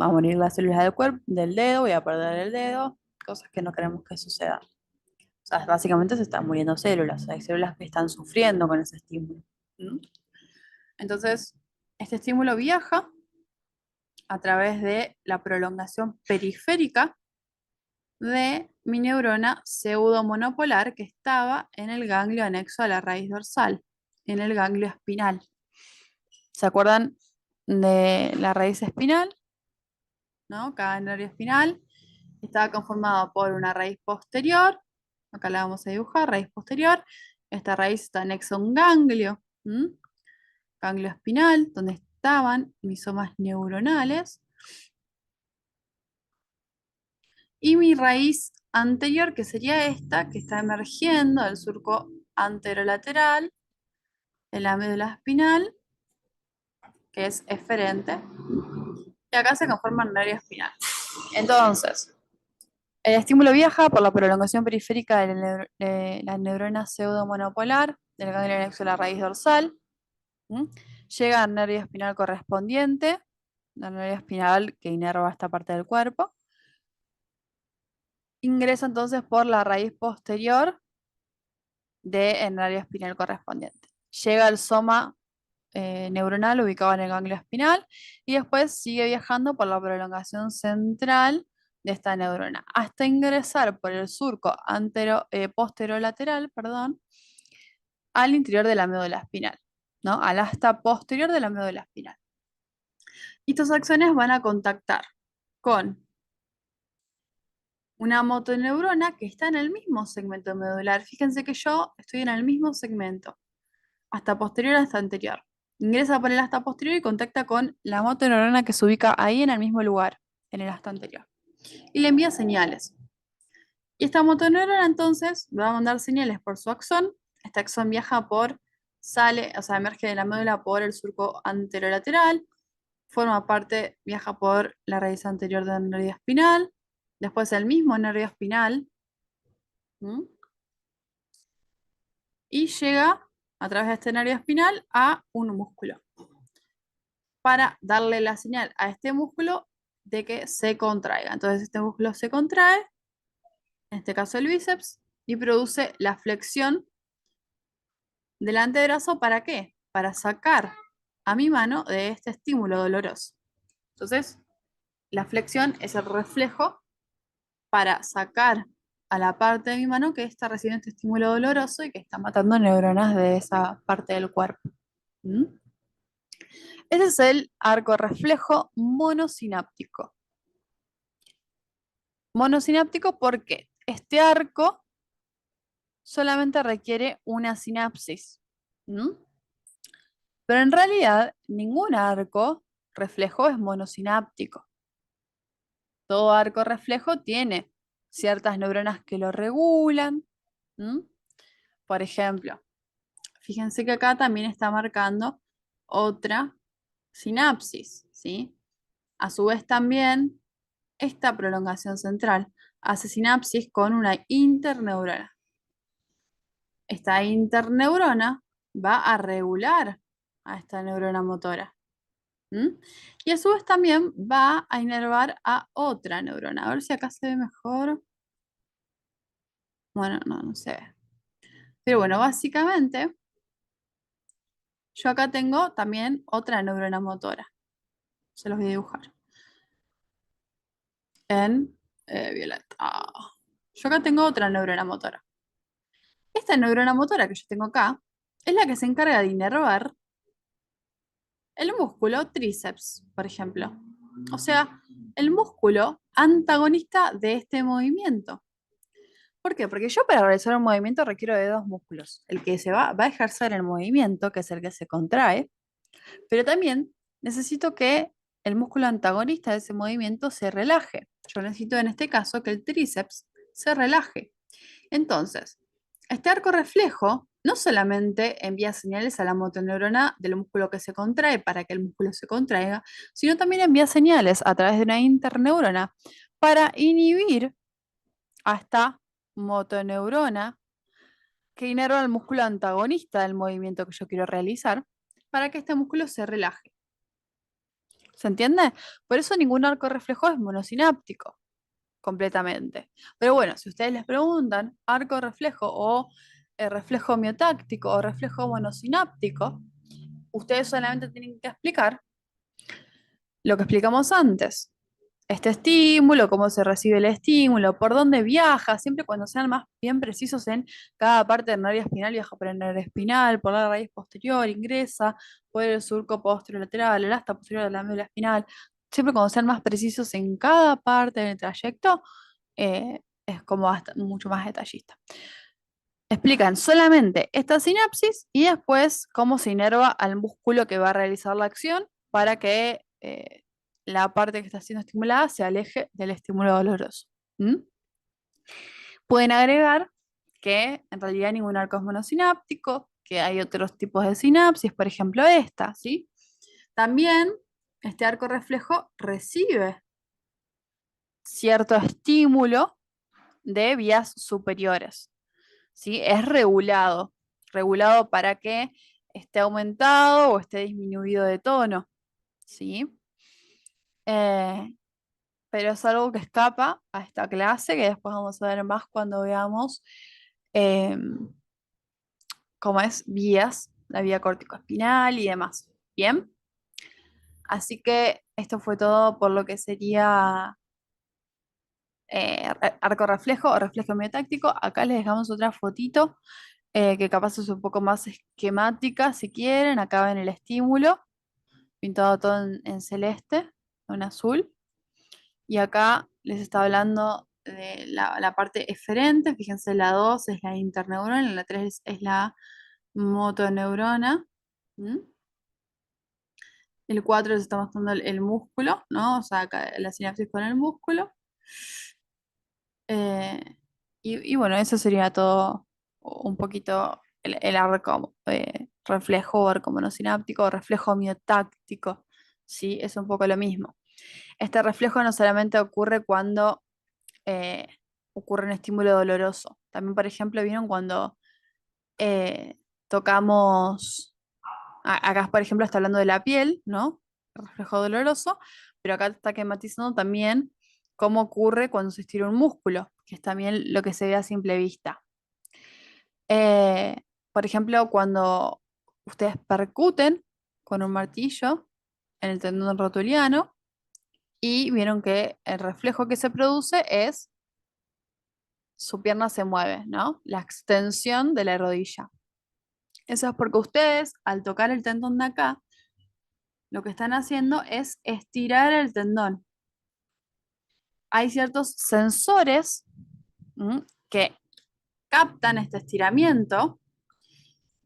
Va a morir las células del cuerpo, del dedo, voy a perder el dedo, cosas que no queremos que sucedan. O sea, básicamente se están muriendo células, hay células que están sufriendo con ese estímulo. ¿Mm? Entonces, este estímulo viaja a través de la prolongación periférica de mi neurona pseudomonopolar que estaba en el ganglio anexo a la raíz dorsal, en el ganglio espinal. ¿Se acuerdan de la raíz espinal? ¿No? Cada nervio espinal estaba conformado por una raíz posterior, acá la vamos a dibujar, raíz posterior. Esta raíz está anexa a un ganglio, ganglio espinal, donde estaban misomas neuronales. Y mi raíz anterior, que sería esta, que está emergiendo del surco anterolateral de la médula espinal, que es eferente. Y acá se conforma el nervio espinal. Entonces, el estímulo viaja por la prolongación periférica de la neurona pseudomonopolar del ganglio anexo a la raíz dorsal. Llega al nervio espinal correspondiente, la nervio espinal que inerva esta parte del cuerpo. Ingresa entonces por la raíz posterior del nervio espinal correspondiente. Llega al soma neuronal ubicado en el ganglio espinal y después sigue viajando por la prolongación central de esta neurona hasta ingresar por el surco posterolateral, perdón, al interior de la médula espinal, ¿no? Al asta posterior de la médula espinal. Y estos axones van a contactar con una motoneurona que está en el mismo segmento medular. Fíjense que yo estoy en el mismo segmento, hasta posterior hasta anterior. Ingresa por el asta posterior y contacta con la motoneurona que se ubica ahí en el mismo lugar, en el asta anterior. Y le envía señales. Y esta motoneurona entonces va a mandar señales por su axón. Este axón viaja emerge de la médula por el surco anterolateral, forma parte, viaja por la raíz anterior del nervio espinal, después el mismo nervio espinal, y llega a través de este nervio espinal a un músculo, para darle la señal a este músculo de que se contraiga. Entonces este músculo se contrae, en este caso el bíceps, y produce la flexión del antebrazo. ¿Para qué? Para sacar a mi mano de este estímulo doloroso. Entonces, la flexión es el reflejo para sacar a la parte de mi mano que está recibiendo este estímulo doloroso y que está matando neuronas de esa parte del cuerpo. ¿Mm? Ese es el arco reflejo monosináptico. Monosináptico porque este arco solamente requiere una sinapsis. Pero en realidad ningún arco reflejo es monosináptico. Todo arco reflejo tiene ciertas neuronas que lo regulan. Por ejemplo, fíjense que acá también está marcando otra sinapsis, ¿sí? A su vez también esta prolongación central hace sinapsis con una interneurona. Esta interneurona va a regular a esta neurona motora. Y a su vez también va a inervar a otra neurona. A ver si acá se ve mejor. Bueno, no se ve. Pero bueno, básicamente yo acá tengo también otra neurona motora. Se los voy a dibujar en violeta. Yo acá tengo otra neurona motora. Esta neurona motora que yo tengo acá es la que se encarga de inervar el músculo tríceps, por ejemplo. O sea, el músculo antagonista de este movimiento. ¿Por qué? Porque yo para realizar un movimiento requiero de dos músculos. El que va a ejercer el movimiento, que es el que se contrae, pero también necesito que el músculo antagonista de ese movimiento se relaje. Yo necesito en este caso que el tríceps se relaje. Entonces, este arco reflejo no solamente envía señales a la motoneurona del músculo que se contrae para que el músculo se contraiga, sino también envía señales a través de una interneurona para inhibir a esta motoneurona que inerva el músculo antagonista del movimiento que yo quiero realizar para que este músculo se relaje. ¿Se entiende? Por eso ningún arco reflejo es monosináptico completamente. Pero bueno, si ustedes les preguntan arco reflejo o reflejo miotáctico o reflejo monosináptico, ustedes solamente tienen que explicar lo que explicamos antes. Este estímulo, cómo se recibe el estímulo, por dónde viaja, siempre cuando sean más bien precisos en cada parte del nervio espinal, viaja por el nervio espinal, por la raíz posterior, ingresa por el surco posterolateral, el asta posterior de la médula espinal. Siempre cuando sean más precisos en cada parte del trayecto, es como mucho más detallista. Explican solamente esta sinapsis y después cómo se inerva al músculo que va a realizar la acción para que la parte que está siendo estimulada se aleje del estímulo doloroso. ¿Mm? Pueden agregar que en realidad ningún arco es monosináptico, que hay otros tipos de sinapsis, por ejemplo esta, ¿sí? También este arco reflejo recibe cierto estímulo de vías superiores, ¿sí? Es regulado, regulado para que esté aumentado o esté disminuido de tono, ¿sí? Eh, pero es algo que escapa a esta clase, que después vamos a ver más cuando veamos eh, cómo es vías, la vía corticoespinal y demás. Bien, así que esto fue todo por lo que sería arco reflejo o reflejo miotáctico. Acá les dejamos otra fotito que capaz es un poco más esquemática si quieren. Acá ven el estímulo, pintado todo en celeste, en azul. Y acá les está hablando de la parte eferente. Fíjense, la 2 es la interneurona, la 3 es la motoneurona. ¿Mm? El 4 les está mostrando el músculo, ¿no? O sea, acá la sinapsis con el músculo. Eh, y bueno, eso sería todo un poquito el arco reflejo o arco monosináptico o reflejo miotáctico. ¿Sí? Es un poco lo mismo. Este reflejo no solamente ocurre cuando eh, ocurre un estímulo doloroso. También, por ejemplo, vieron cuando eh, tocamos, acá por ejemplo está hablando de la piel, ¿no? El reflejo doloroso, pero acá está esquematizando también cómo ocurre cuando se estira un músculo, que es también lo que se ve a simple vista. Eh, por ejemplo, cuando ustedes percuten con un martillo en el tendón rotuliano y vieron que el reflejo que se produce es su pierna se mueve, ¿no? La extensión de la rodilla. Eso es porque ustedes, al tocar el tendón de acá, lo que están haciendo es estirar el tendón. Hay ciertos sensores que captan este estiramiento.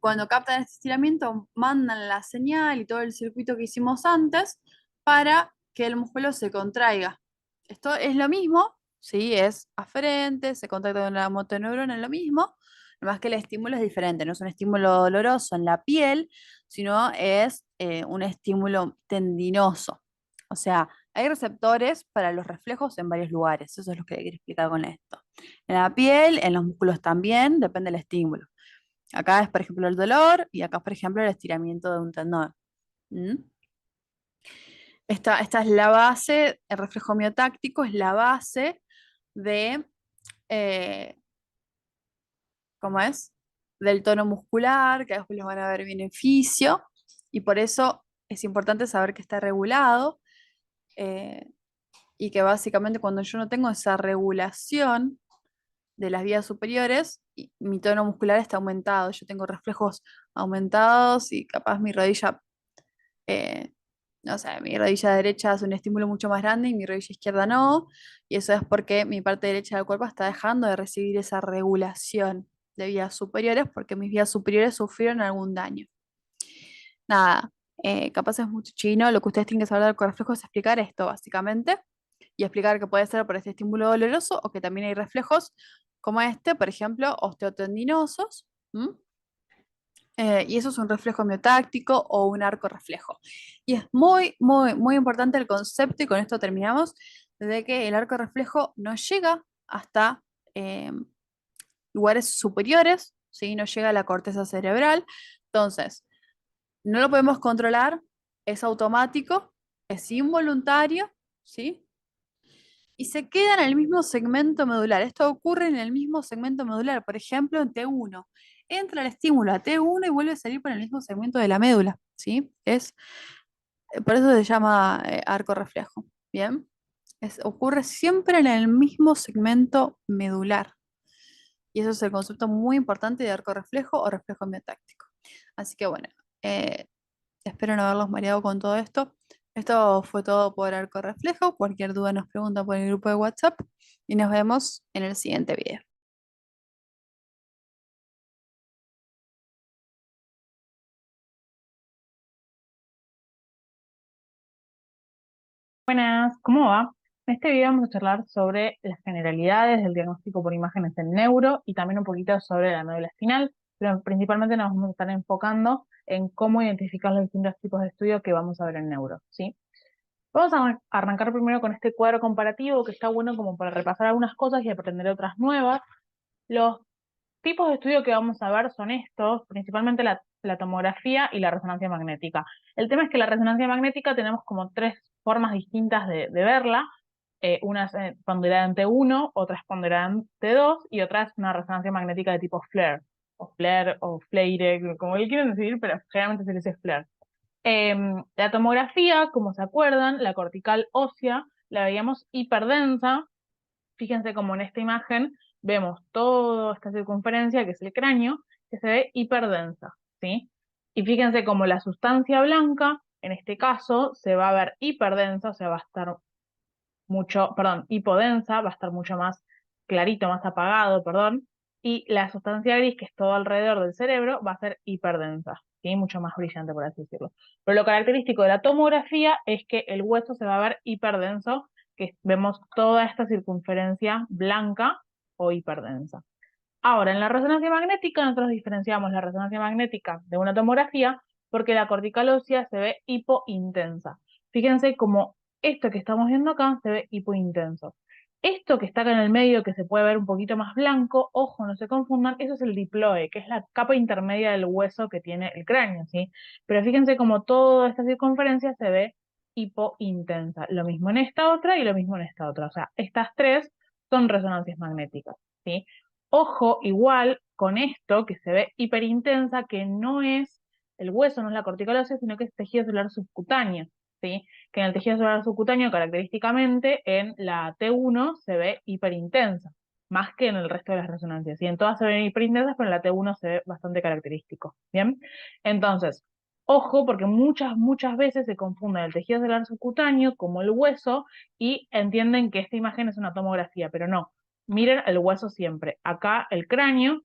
Cuando captan este estiramiento, mandan la señal y todo el circuito que hicimos antes para que el músculo se contraiga. Esto es lo mismo, ¿sí? Es aferente, se contacta con la motoneurona, es lo mismo, más que el estímulo es diferente, no es un estímulo doloroso en la piel, sino es un estímulo tendinoso. O sea, hay receptores para los reflejos en varios lugares, eso es lo que quiero explicar con esto. En la piel, en los músculos también, depende del estímulo. Acá es, por ejemplo, el dolor y acá, por ejemplo, el estiramiento de un tendón. ¿Mm? Esta es la base, el reflejo miotáctico es la base de, eh, ¿cómo es? Del tono muscular, que después les van a ver beneficio, y por eso es importante saber que está regulado eh, y que básicamente cuando yo no tengo esa regulación de las vías superiores, mi tono muscular está aumentado, yo tengo reflejos aumentados y capaz mi rodilla no sé, mi rodilla derecha hace un estímulo mucho más grande y mi rodilla izquierda no, y eso es porque mi parte derecha del cuerpo está dejando de recibir esa regulación de vías superiores porque mis vías superiores sufrieron algún daño. Nada, capaz es mucho chino, lo que ustedes tienen que saber del reflejo es explicar esto básicamente y explicar que puede ser por este estímulo doloroso o que también hay reflejos como este, por ejemplo, osteotendinosos. ¿M? Y eso es un reflejo miotáctico o un arco reflejo. Y es muy, muy, muy importante el concepto, y con esto terminamos, de que el arco reflejo no llega hasta eh, lugares superiores, ¿sí? No llega a la corteza cerebral. Entonces, no lo podemos controlar, es automático, es involuntario, ¿sí? Y se queda en el mismo segmento medular. Esto ocurre en el mismo segmento medular, por ejemplo, en T1. Entra el estímulo a T1 y vuelve a salir por el mismo segmento de la médula, ¿sí? Por eso se llama arco reflejo, ¿bien? Ocurre siempre en el mismo segmento medular. Y eso es el concepto muy importante de arco reflejo o reflejo miotáctico. Así que bueno, eh, espero no haberlos mareado con todo esto. Esto fue todo por arco reflejo. Cualquier duda nos pregunta por el grupo de WhatsApp y nos vemos en el siguiente video. Buenas, ¿cómo va? En este video vamos a charlar sobre las generalidades del diagnóstico por imágenes en neuro y también un poquito sobre la médula espinal, pero principalmente nos vamos a estar enfocando en cómo identificar los distintos tipos de estudios que vamos a ver en neuro, ¿sí? Vamos a arrancar primero con este cuadro comparativo que está bueno como para repasar algunas cosas y aprender otras nuevas. Los tipos de estudio que vamos a ver son estos, principalmente la tomografía y la resonancia magnética. El tema es que la resonancia magnética tenemos como tres formas distintas de verla. Una es ponderada en T1, otra es ponderada en T2 y otra es una resonancia magnética de tipo FLAIR o FLAIRE, como le quieren decir, pero generalmente se le dice FLAIR. La tomografía, como se acuerdan, la cortical ósea, la veíamos hiperdensa. Fíjense como en esta imagen vemos toda esta circunferencia, que es el cráneo, que se ve hiperdensa, ¿sí? Y fíjense como la sustancia blanca, en este caso, se va a ver hiperdensa, o sea, va a estar mucho, perdón, hipodensa, va a estar mucho más clarito, más apagado, perdón, y la sustancia gris, que es todo alrededor del cerebro, va a ser hiperdensa, ¿sí? Mucho más brillante, por así decirlo. Pero lo característico de la tomografía es que el hueso se va a ver hiperdenso, que vemos toda esta circunferencia blanca o hiperdensa. Ahora, en la resonancia magnética, nosotros diferenciamos la resonancia magnética de una tomografía porque la cortical ósea se ve hipointensa. Fíjense como esto que estamos viendo acá se ve hipointenso. Esto que está acá en el medio, que se puede ver un poquito más blanco, ojo, no se confundan, eso es el diploe, que es la capa intermedia del hueso que tiene el cráneo, ¿sí? Pero fíjense como toda esta circunferencia se ve hipointensa. Lo mismo en esta otra y lo mismo en esta otra. O sea, estas tres son resonancias magnéticas, ¿sí? Ojo, igual con esto que se ve hiperintensa, que no es el hueso, no es la cortical ósea, sino que es tejido celular subcutáneo, ¿sí? Que en el tejido celular subcutáneo, característicamente, en la T1 se ve hiperintensa, más que en el resto de las resonancias. Y en todas se ven hiperintensas, pero en la T1 se ve bastante característico, ¿bien? Entonces, ojo, porque muchas veces se confunde el tejido celular subcutáneo como el hueso y entienden que esta imagen es una tomografía, pero no. Miren el hueso siempre. Acá el cráneo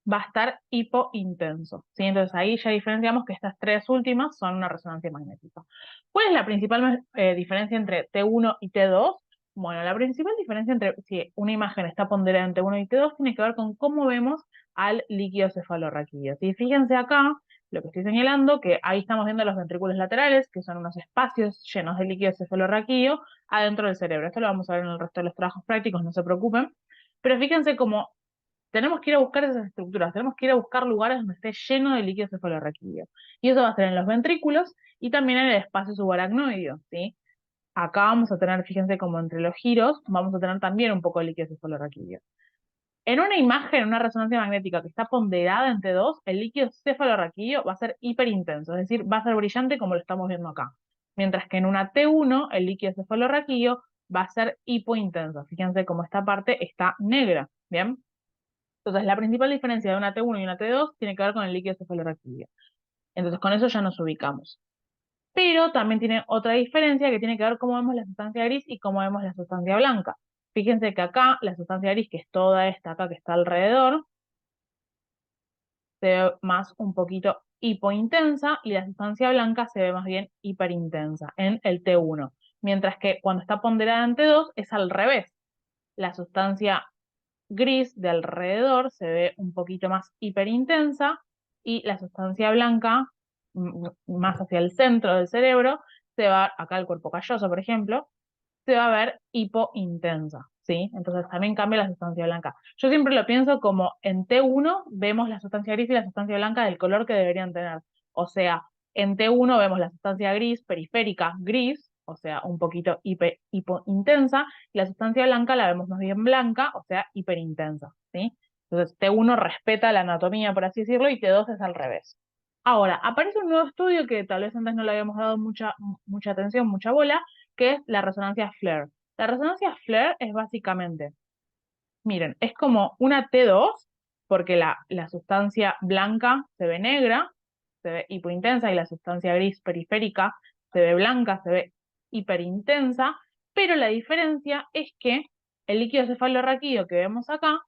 va a estar hipointenso, ¿sí? Entonces ahí ya diferenciamos que estas tres últimas son una resonancia magnética. ¿Cuál es la principal diferencia entre T1 y T2? Bueno, la principal diferencia entre si una imagen está ponderada en T1 y T2 tiene que ver con cómo vemos al líquido cefalorraquídeo. ¿Sí? Fíjense acá lo que estoy señalando, que ahí estamos viendo los ventrículos laterales, que son unos espacios llenos de líquido cefalorraquídeo adentro del cerebro. Esto lo vamos a ver en el resto de los trabajos prácticos, no se preocupen. Pero fíjense cómo tenemos que ir a buscar esas estructuras, tenemos que ir a buscar lugares donde esté lleno de líquido cefalorraquídeo. Y eso va a ser en los ventrículos y también en el espacio subaracnoideo, ¿sí? Acá vamos a tener, fíjense como entre los giros, vamos a tener también un poco de líquido cefalorraquídeo. En una imagen, en una resonancia magnética que está ponderada entre dos, el líquido cefalorraquídeo va a ser hiperintenso, es decir, va a ser brillante como lo estamos viendo acá. Mientras que en una T1, el líquido cefalorraquídeo va a ser hipointenso. Fíjense cómo esta parte está negra, ¿bien? Entonces, la principal diferencia de una T1 y una T2 tiene que ver con el líquido cefalorraquídeo. Entonces, con eso ya nos ubicamos. Pero también tiene otra diferencia que tiene que ver cómo vemos la sustancia gris y cómo vemos la sustancia blanca. Fíjense que acá, la sustancia gris, que es toda esta acá que está alrededor, se ve más un poquito hipointensa y la sustancia blanca se ve más bien hiperintensa en el T1. Mientras que cuando está ponderada en T2 es al revés. La sustancia gris de alrededor se ve un poquito más hiperintensa y la sustancia blanca, más hacia el centro del cerebro, se va, acá el cuerpo calloso, por ejemplo, se va a ver hipointensa, ¿sí? Entonces también cambia la sustancia blanca. Yo siempre lo pienso como en T1 vemos la sustancia gris y la sustancia blanca del color que deberían tener. O sea, En T1 vemos la sustancia gris, periférica, gris, o sea, un poquito hipointensa, y la sustancia blanca la vemos más bien blanca, o sea, hiperintensa, ¿sí? Entonces, T1 respeta la anatomía, por así decirlo, y T2 es al revés. Ahora, aparece un nuevo estudio que tal vez antes no le habíamos dado mucha atención, mucha bola, que es la resonancia FLAIR. La resonancia FLAIR es básicamente, miren, es como una T2, porque la sustancia blanca se ve negra, se ve hipointensa, y la sustancia gris periférica se ve blanca, se ve hiperintensa, pero la diferencia es que el líquido cefalorraquídeo que vemos acá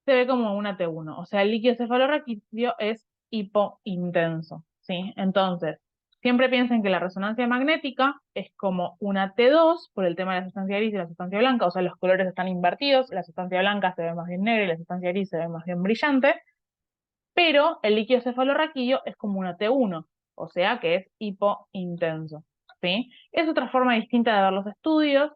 se ve como una T1, o sea, el líquido cefalorraquídeo es hipointenso, ¿sí? Entonces, siempre piensen que la resonancia magnética es como una T2 por el tema de la sustancia gris y la sustancia blanca, o sea, los colores están invertidos, la sustancia blanca se ve más bien negra y la sustancia gris se ve más bien brillante, pero el líquido cefalorraquídeo es como una T1, o sea que es hipointenso, ¿sí? Es otra forma distinta de ver los estudios,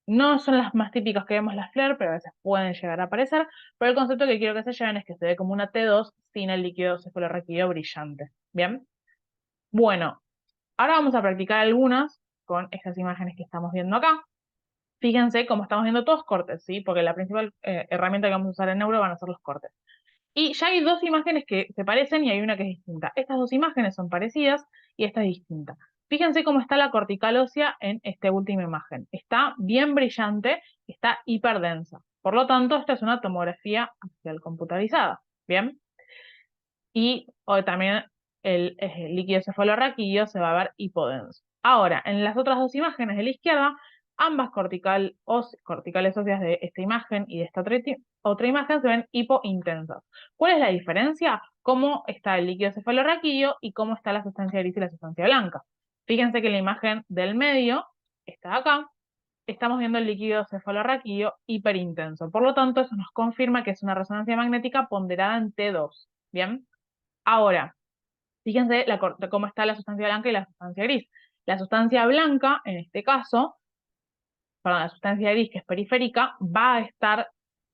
no son las más típicas que vemos las FLAIR, pero a veces pueden llegar a aparecer, pero el concepto que quiero que se lleven es que se ve como una T2 sin el líquido cefalorraquídeo brillante, ¿bien? Bueno, ahora vamos a practicar algunas con estas imágenes que estamos viendo acá. Fíjense cómo estamos viendo todos cortes, ¿sí? Porque la principal herramienta que vamos a usar en neuro van a ser los cortes. Y ya hay dos imágenes que se parecen y hay una que es distinta. Estas dos imágenes son parecidas y esta es distinta. Fíjense cómo está la cortical ósea en esta última imagen. Está bien brillante, está hiperdensa. Por lo tanto, esta es una tomografía axial computarizada. ¿Bien? Y también el líquido cefalorraquídeo se va a ver hipodenso. Ahora, en las otras dos imágenes de la izquierda, ambas corticales óseas de esta imagen y de esta otra imagen se ven hipointensas. ¿Cuál es la diferencia? Cómo está el líquido cefalorraquídeo y cómo está la sustancia gris y la sustancia blanca. Fíjense que la imagen del medio está acá. Estamos viendo el líquido cefalorraquídeo hiperintenso. Por lo tanto, eso nos confirma que es una resonancia magnética ponderada en T2. ¿Bien? Ahora, fíjense cómo está la sustancia blanca y la sustancia gris. La sustancia blanca, en este caso, perdón, la sustancia gris, que es periférica, va a estar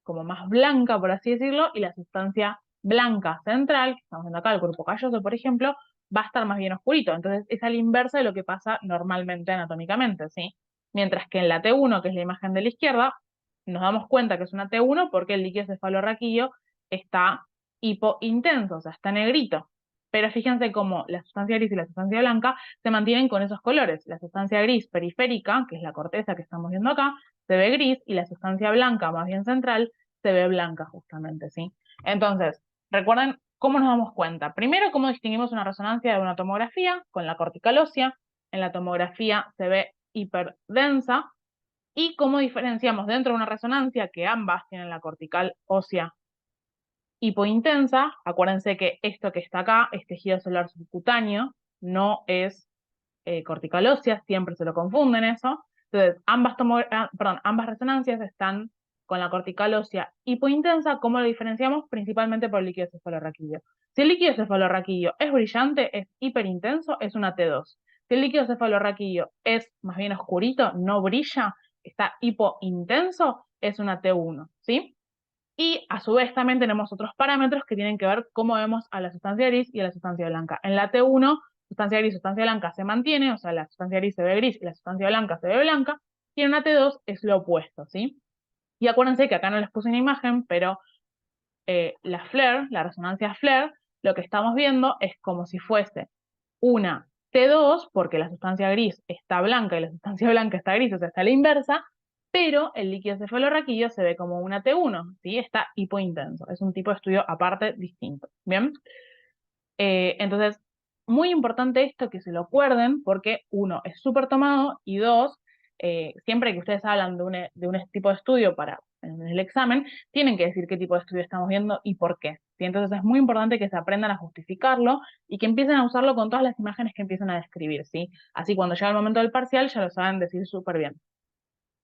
como más blanca, por así decirlo, y la sustancia blanca central, que estamos viendo acá, el cuerpo calloso, por ejemplo, va a estar más bien oscurito. Entonces, es al inverso de lo que pasa normalmente anatómicamente, ¿sí? Mientras que en la T1, que es la imagen de la izquierda, nos damos cuenta que es una T1 porque el líquido cefalorraquídeo está hipointenso, o sea, está negrito. Pero fíjense cómo la sustancia gris y la sustancia blanca se mantienen con esos colores. La sustancia gris periférica, que es la corteza que estamos viendo acá, se ve gris, y la sustancia blanca, más bien central, se ve blanca justamente, ¿sí? Entonces, recuerden cómo nos damos cuenta. Primero, cómo distinguimos una resonancia de una tomografía con la cortical ósea. En la tomografía se ve hiperdensa. Y cómo diferenciamos dentro de una resonancia que ambas tienen la cortical ósea hipointensa. Acuérdense que esto que está acá es tejido celular subcutáneo, no es cortical ósea, siempre se lo confunden eso. Entonces, ambas resonancias están con la cortical ósea hipointensa. ¿Cómo lo diferenciamos? Principalmente por el líquido cefalorraquídeo. Si el líquido cefalorraquídeo es brillante, es hiperintenso, es una T2. Si el líquido cefalorraquídeo es más bien oscurito, no brilla, está hipointenso, es una T1, ¿sí? Y a su vez también tenemos otros parámetros que tienen que ver cómo vemos a la sustancia gris y a la sustancia blanca. En la T1, sustancia gris y sustancia blanca se mantiene, o sea, la sustancia gris se ve gris y la sustancia blanca se ve blanca, y en una T2 es lo opuesto, ¿sí? Y acuérdense que acá no les puse una imagen, pero la FLAIR, la resonancia FLAIR, lo que estamos viendo es como si fuese una T2, porque la sustancia gris está blanca y la sustancia blanca está gris, o sea, está a la inversa, pero el líquido cefalorraquídeo se ve como una T1, ¿sí? Está hipointenso. Es un tipo de estudio aparte distinto, ¿bien? Entonces, muy importante esto que se lo acuerden, porque uno, es súper tomado, y dos, siempre que ustedes hablan de un tipo de estudio en el examen, tienen que decir qué tipo de estudio estamos viendo y por qué, ¿sí? Entonces es muy importante que se aprendan a justificarlo y que empiecen a usarlo con todas las imágenes que empiezan a describir, ¿sí? Así cuando llega el momento del parcial ya lo saben decir súper bien.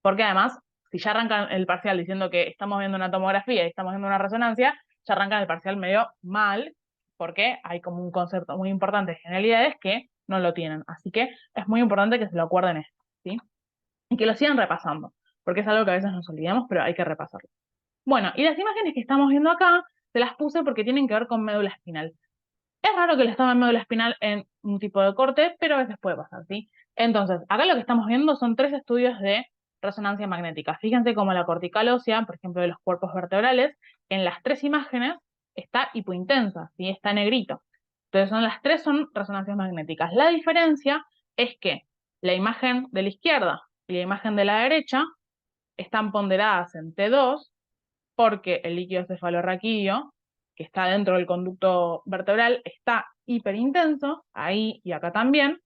Porque además, si ya arrancan el parcial diciendo que estamos viendo una tomografía y estamos viendo una resonancia, ya arrancan el parcial medio mal, porque hay como un concepto muy importante de generalidades que no lo tienen. Así que es muy importante que se lo acuerden esto, ¿sí? Y que lo sigan repasando, porque es algo que a veces nos olvidamos, pero hay que repasarlo. Bueno, y las imágenes que estamos viendo acá, se las puse porque tienen que ver con médula espinal. Es raro que les tomen médula espinal en un tipo de corte, pero a veces puede pasar, ¿sí? Entonces, acá lo que estamos viendo son 3 estudios de resonancia magnética. Fíjense cómo la cortical ósea, por ejemplo, de los cuerpos vertebrales, en las 3 imágenes está hipointensa, ¿sí? Está negrito. Entonces, las 3 son resonancias magnéticas. La diferencia es que la imagen de la izquierda y la imagen de la derecha están ponderadas en T2 porque el líquido cefalorraquídeo, que está dentro del conducto vertebral, está hiperintenso, ahí y acá también,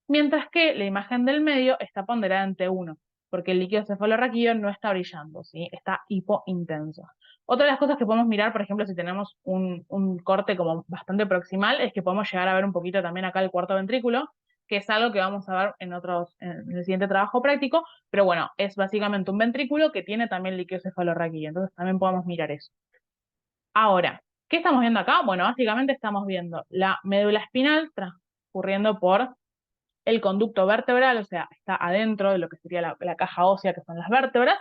mientras que la imagen del medio está ponderada en T1, porque el líquido cefalorraquídeo no está brillando, ¿sí? Está hipointenso. Otra de las cosas que podemos mirar, por ejemplo, si tenemos un corte como bastante proximal, es que podemos llegar a ver un poquito también acá el cuarto ventrículo, que es algo que vamos a ver en el siguiente trabajo práctico, pero bueno, es básicamente un ventrículo que tiene también líquido cefalorraquídeo, entonces también podemos mirar eso. Ahora, ¿qué estamos viendo acá? Bueno, básicamente estamos viendo la médula espinal transcurriendo por el conducto vertebral, o sea, está adentro de lo que sería la caja ósea, que son las vértebras,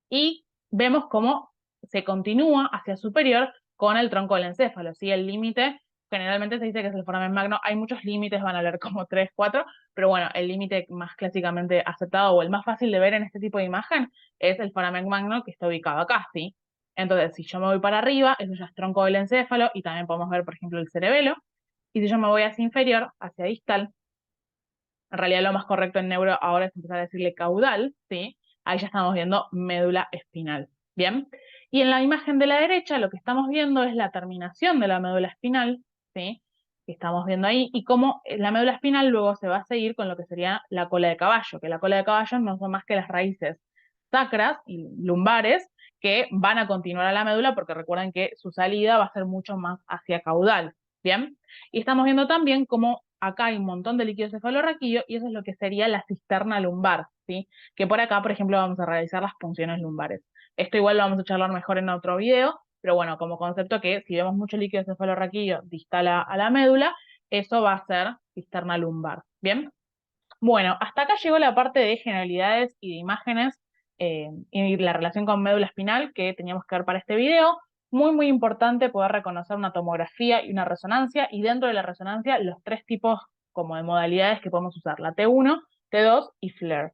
y vemos cómo se continúa hacia superior con el tronco del encéfalo, ¿sí? El límite, generalmente se dice que es el foramen magno, hay muchos límites, van a leer como 3, 4, pero bueno, el límite más clásicamente aceptado o el más fácil de ver en este tipo de imagen es el foramen magno que está ubicado acá, ¿sí? Entonces, si yo me voy para arriba, eso ya es tronco del encéfalo y también podemos ver, por ejemplo, el cerebelo, y si yo me voy hacia inferior, hacia distal, en realidad lo más correcto en neuro ahora es empezar a decirle caudal, ¿sí? Ahí ya estamos viendo médula espinal, ¿bien? Y en la imagen de la derecha lo que estamos viendo es la terminación de la médula espinal, ¿sí? Que estamos viendo ahí, y cómo la médula espinal luego se va a seguir con lo que sería la cola de caballo, que la cola de caballo no son más que las raíces sacras y lumbares que van a continuar a la médula porque recuerden que su salida va a ser mucho más hacia caudal, ¿bien? Y estamos viendo también cómo acá hay un montón de líquido cefalorraquídeo y eso es lo que sería la cisterna lumbar, ¿sí? Que por acá, por ejemplo, vamos a realizar las punciones lumbares. Esto igual lo vamos a charlar mejor en otro video, pero bueno, como concepto que si vemos mucho líquido cefalorraquídeo distal a la médula, eso va a ser cisterna lumbar, ¿bien? Bueno, hasta acá llegó la parte de generalidades y de imágenes y la relación con médula espinal que teníamos que ver para este video. Muy, muy importante poder reconocer una tomografía y una resonancia, y dentro de la resonancia los 3 tipos como de modalidades que podemos usar, la T1, T2 y FLAIR.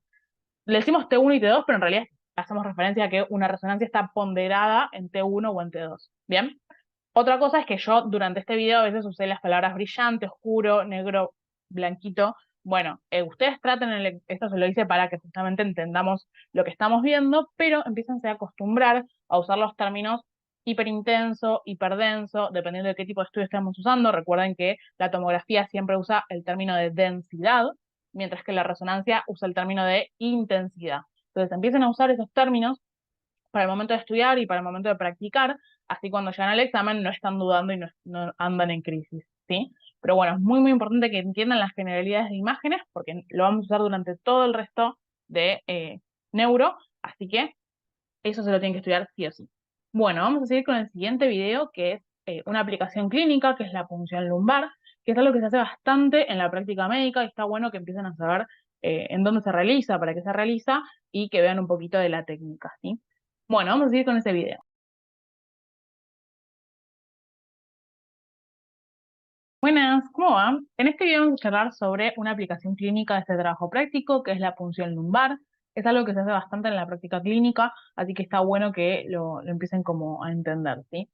Le decimos T1 y T2, pero en realidad hacemos referencia a que una resonancia está ponderada en T1 o en T2. ¿Bien? Otra cosa es que yo durante este video a veces usé las palabras brillante, oscuro, negro, blanquito. Bueno, ustedes traten, esto se lo hice para que justamente entendamos lo que estamos viendo, pero empiécense a acostumbrar a usar los términos hiperintenso, hiperdenso, dependiendo de qué tipo de estudio estamos usando. Recuerden que la tomografía siempre usa el término de densidad, mientras que la resonancia usa el término de intensidad. Entonces empiecen a usar esos términos para el momento de estudiar y para el momento de practicar, así cuando llegan al examen no están dudando y no andan en crisis, ¿sí? Pero bueno, es muy, muy importante que entiendan las generalidades de imágenes, porque lo vamos a usar durante todo el resto de neuro, así que eso se lo tienen que estudiar sí o sí. Bueno, vamos a seguir con el siguiente video, que es una aplicación clínica, que es la punción lumbar, que es algo que se hace bastante en la práctica médica, y está bueno que empiecen a saber en dónde se realiza, para qué se realiza, y que vean un poquito de la técnica, ¿sí? Bueno, vamos a seguir con ese video. Buenas, ¿cómo va? En este video vamos a charlar sobre una aplicación clínica de este trabajo práctico, que es la punción lumbar. Es algo que se hace bastante en la práctica clínica, así que está bueno que lo empiecen como a entender, ¿sí?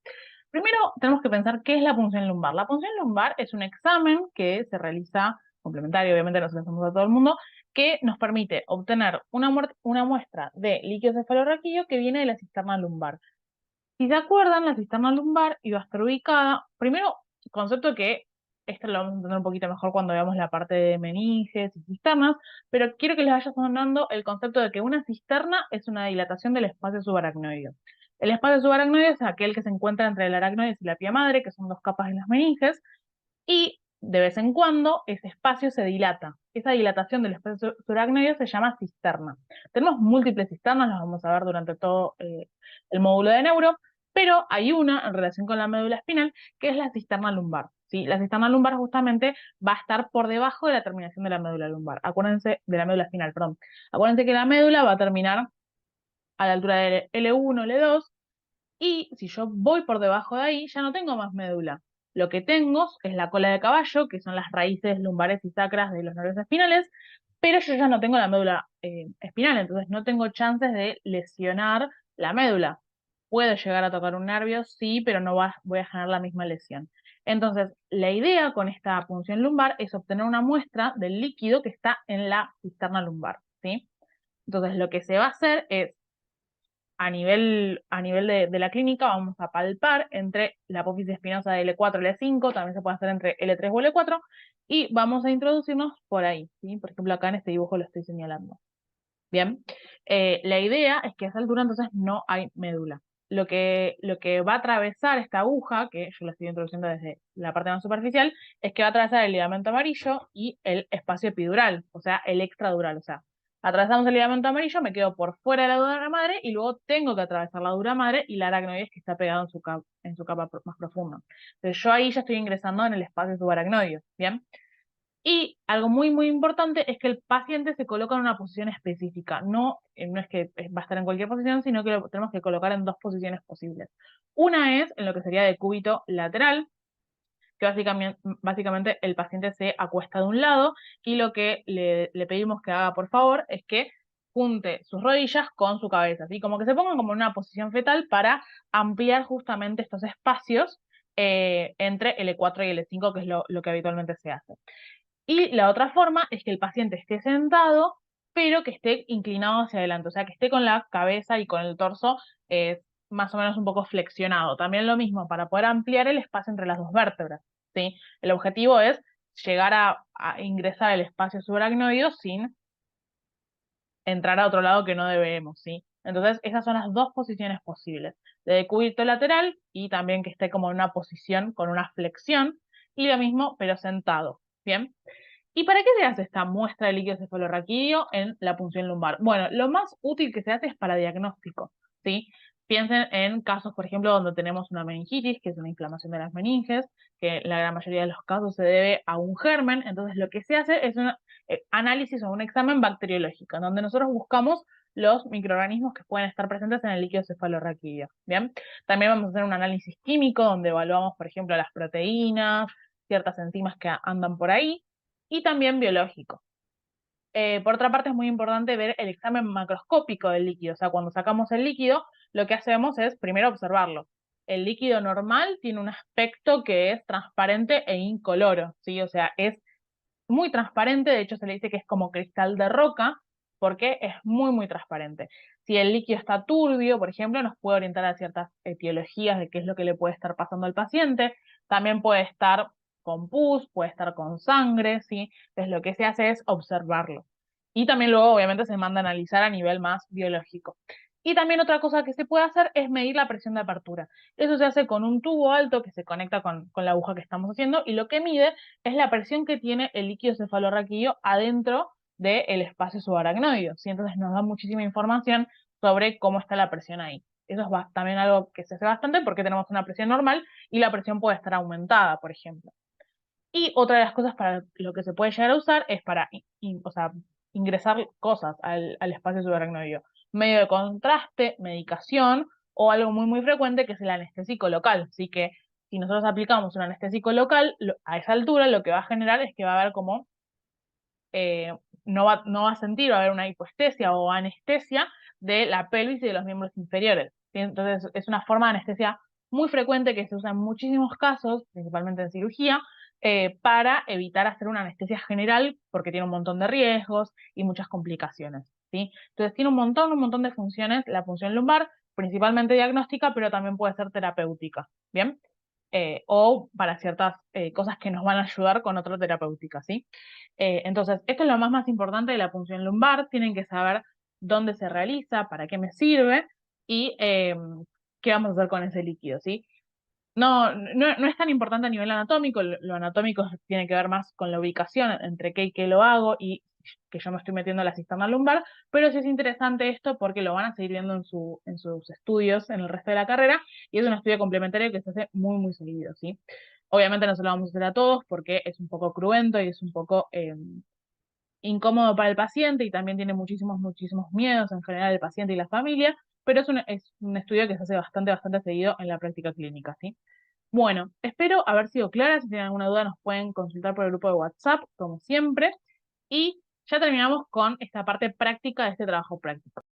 Primero tenemos que pensar qué es la punción lumbar. La punción lumbar es un examen que se realiza, complementario, obviamente no se lo hacemos a todo el mundo, que nos permite obtener una muestra de líquido cefalorraquídeo que viene de la cisterna lumbar. Si se acuerdan, la cisterna lumbar iba a estar ubicada, primero, concepto que esto lo vamos a entender un poquito mejor cuando veamos la parte de meninges y cisternas, pero quiero que les vaya sonando el concepto de que una cisterna es una dilatación del espacio subaracnoideo. El espacio subaracnoideo es aquel que se encuentra entre el aracnoides y la pia madre, que son 2 capas de las meninges, y de vez en cuando ese espacio se dilata. Esa dilatación del espacio subaracnoideo se llama cisterna. Tenemos múltiples cisternas, las vamos a ver durante todo el módulo de neuro, pero hay una en relación con la médula espinal, que es la cisterna lumbar, ¿sí? La cisterna lumbar justamente va a estar por debajo de la terminación de la médula lumbar. Acuérdense, de la médula espinal, perdón. Acuérdense que la médula va a terminar a la altura de L1, L2, y si yo voy por debajo de ahí, ya no tengo más médula. lo que tengo es la cola de caballo, que son las raíces lumbares y sacras de los nervios espinales, pero yo ya no tengo la médula espinal, entonces no tengo chances de lesionar la médula. Puedo llegar a tocar un nervio, sí, pero no voy a generar la misma lesión. Entonces, la idea con esta punción lumbar es obtener una muestra del líquido que está en la cisterna lumbar, ¿sí? Entonces, lo que se va a hacer es, a nivel de la clínica, vamos a palpar entre la apófisis espinosa de L4 y L5, también se puede hacer entre L3 o L4, y vamos a introducirnos por ahí, ¿sí? Por ejemplo, acá en este dibujo lo estoy señalando. Bien, la idea es que a esa altura entonces no hay médula. Lo que va a atravesar esta aguja, que yo la estoy introduciendo desde la parte más superficial, es que va a atravesar el ligamento amarillo y el espacio epidural, o sea, el extradural. O sea, atravesamos el ligamento amarillo, me quedo por fuera de la dura madre y luego tengo que atravesar la dura madre y la aracnoides que está pegado en su capa más profunda. Entonces yo ahí ya estoy ingresando en el espacio subaracnoideo, ¿bien? Y algo muy, muy importante es que el paciente se coloca en una posición específica. No es que va a estar en cualquier posición, sino que lo tenemos que colocar en dos posiciones posibles. Una es en lo que sería de cúbito lateral, que básicamente el paciente se acuesta de un lado y lo que le pedimos que haga, por favor, es que junte sus rodillas con su cabeza, ¿sí? Como que se pongan como en una posición fetal para ampliar justamente estos espacios entre L4 y L5, que es lo que habitualmente se hace. Y la otra forma es que el paciente esté sentado, pero que esté inclinado hacia adelante, o sea, que esté con la cabeza y con el torso más o menos un poco flexionado. También lo mismo, para poder ampliar el espacio entre las dos vértebras, ¿sí? El objetivo es llegar a ingresar el espacio subaracnoideo sin entrar a otro lado que no debemos, ¿sí? Entonces, esas son las dos posiciones posibles, de decúbito lateral y también que esté como en una posición con una flexión, y lo mismo, pero sentado, ¿bien? ¿Y para qué se hace esta muestra de líquido cefalorraquídeo en la punción lumbar? Bueno, lo más útil que se hace es para diagnóstico, ¿sí? Piensen en casos, por ejemplo, donde tenemos una meningitis, que es una inflamación de las meninges, que en la gran mayoría de los casos se debe a un germen. Entonces, lo que se hace es un análisis o un examen bacteriológico, en donde nosotros buscamos los microorganismos que pueden estar presentes en el líquido cefalorraquídeo, ¿bien? También vamos a hacer un análisis químico, donde evaluamos, por ejemplo, las proteínas, ciertas enzimas que andan por ahí, y también biológico. Por otra parte, es muy importante ver el examen macroscópico del líquido. O sea, cuando sacamos el líquido, lo que hacemos es primero observarlo. El líquido normal tiene un aspecto que es transparente e incoloro, ¿sí? O sea, es muy transparente, de hecho se le dice que es como cristal de roca, porque es muy, muy transparente. Si el líquido está turbio, por ejemplo, nos puede orientar a ciertas etiologías de qué es lo que le puede estar pasando al paciente. También puede estar con pus, puede estar con sangre, ¿sí? Entonces lo que se hace es observarlo. Y también luego, obviamente, se manda a analizar a nivel más biológico. Y también otra cosa que se puede hacer es medir la presión de apertura. Eso se hace con un tubo alto que se conecta con la aguja que estamos haciendo, y lo que mide es la presión que tiene el líquido cefalorraquídeo adentro del espacio subaracnoideo, ¿sí? Entonces nos da muchísima información sobre cómo está la presión ahí. Eso es también algo que se hace bastante porque tenemos una presión normal y la presión puede estar aumentada, por ejemplo. Y otra de las cosas para lo que se puede llegar a usar es para o sea, ingresar cosas al espacio subaracnoideo. Medio de contraste, medicación o algo muy, muy frecuente que es el anestésico local. Así que si nosotros aplicamos un anestésico local, a esa altura lo que va a generar es que va a haber como, eh, no va a sentir, va a haber una hipoestesia o anestesia de la pelvis y de los miembros inferiores, ¿sí? Entonces es una forma de anestesia muy frecuente que se usa en muchísimos casos, principalmente en cirugía, para evitar hacer una anestesia general porque tiene un montón de riesgos y muchas complicaciones, ¿sí? Entonces tiene un montón de funciones, la función lumbar, principalmente diagnóstica, pero también puede ser terapéutica, ¿bien? O para ciertas cosas que nos van a ayudar con otra terapéutica, ¿sí? Entonces, esto es lo más importante de la punción lumbar. Tienen que saber dónde se realiza, para qué me sirve y qué vamos a hacer con ese líquido, ¿sí? No es tan importante a nivel anatómico. Lo anatómico tiene que ver más con la ubicación entre qué y qué lo hago y que yo me estoy metiendo en la cisterna lumbar, pero sí es interesante esto porque lo van a seguir viendo en sus estudios en el resto de la carrera, y es un estudio complementario que se hace muy, muy seguido, ¿sí? Obviamente no se lo vamos a hacer a todos porque es un poco cruento y es un poco incómodo para el paciente, y también tiene muchísimos, muchísimos miedos en general el paciente y la familia, pero es un estudio que se hace bastante, bastante seguido en la práctica clínica, ¿sí? Bueno, espero haber sido clara. Si tienen alguna duda nos pueden consultar por el grupo de WhatsApp, como siempre. Y ya terminamos con esta parte práctica de este trabajo práctico.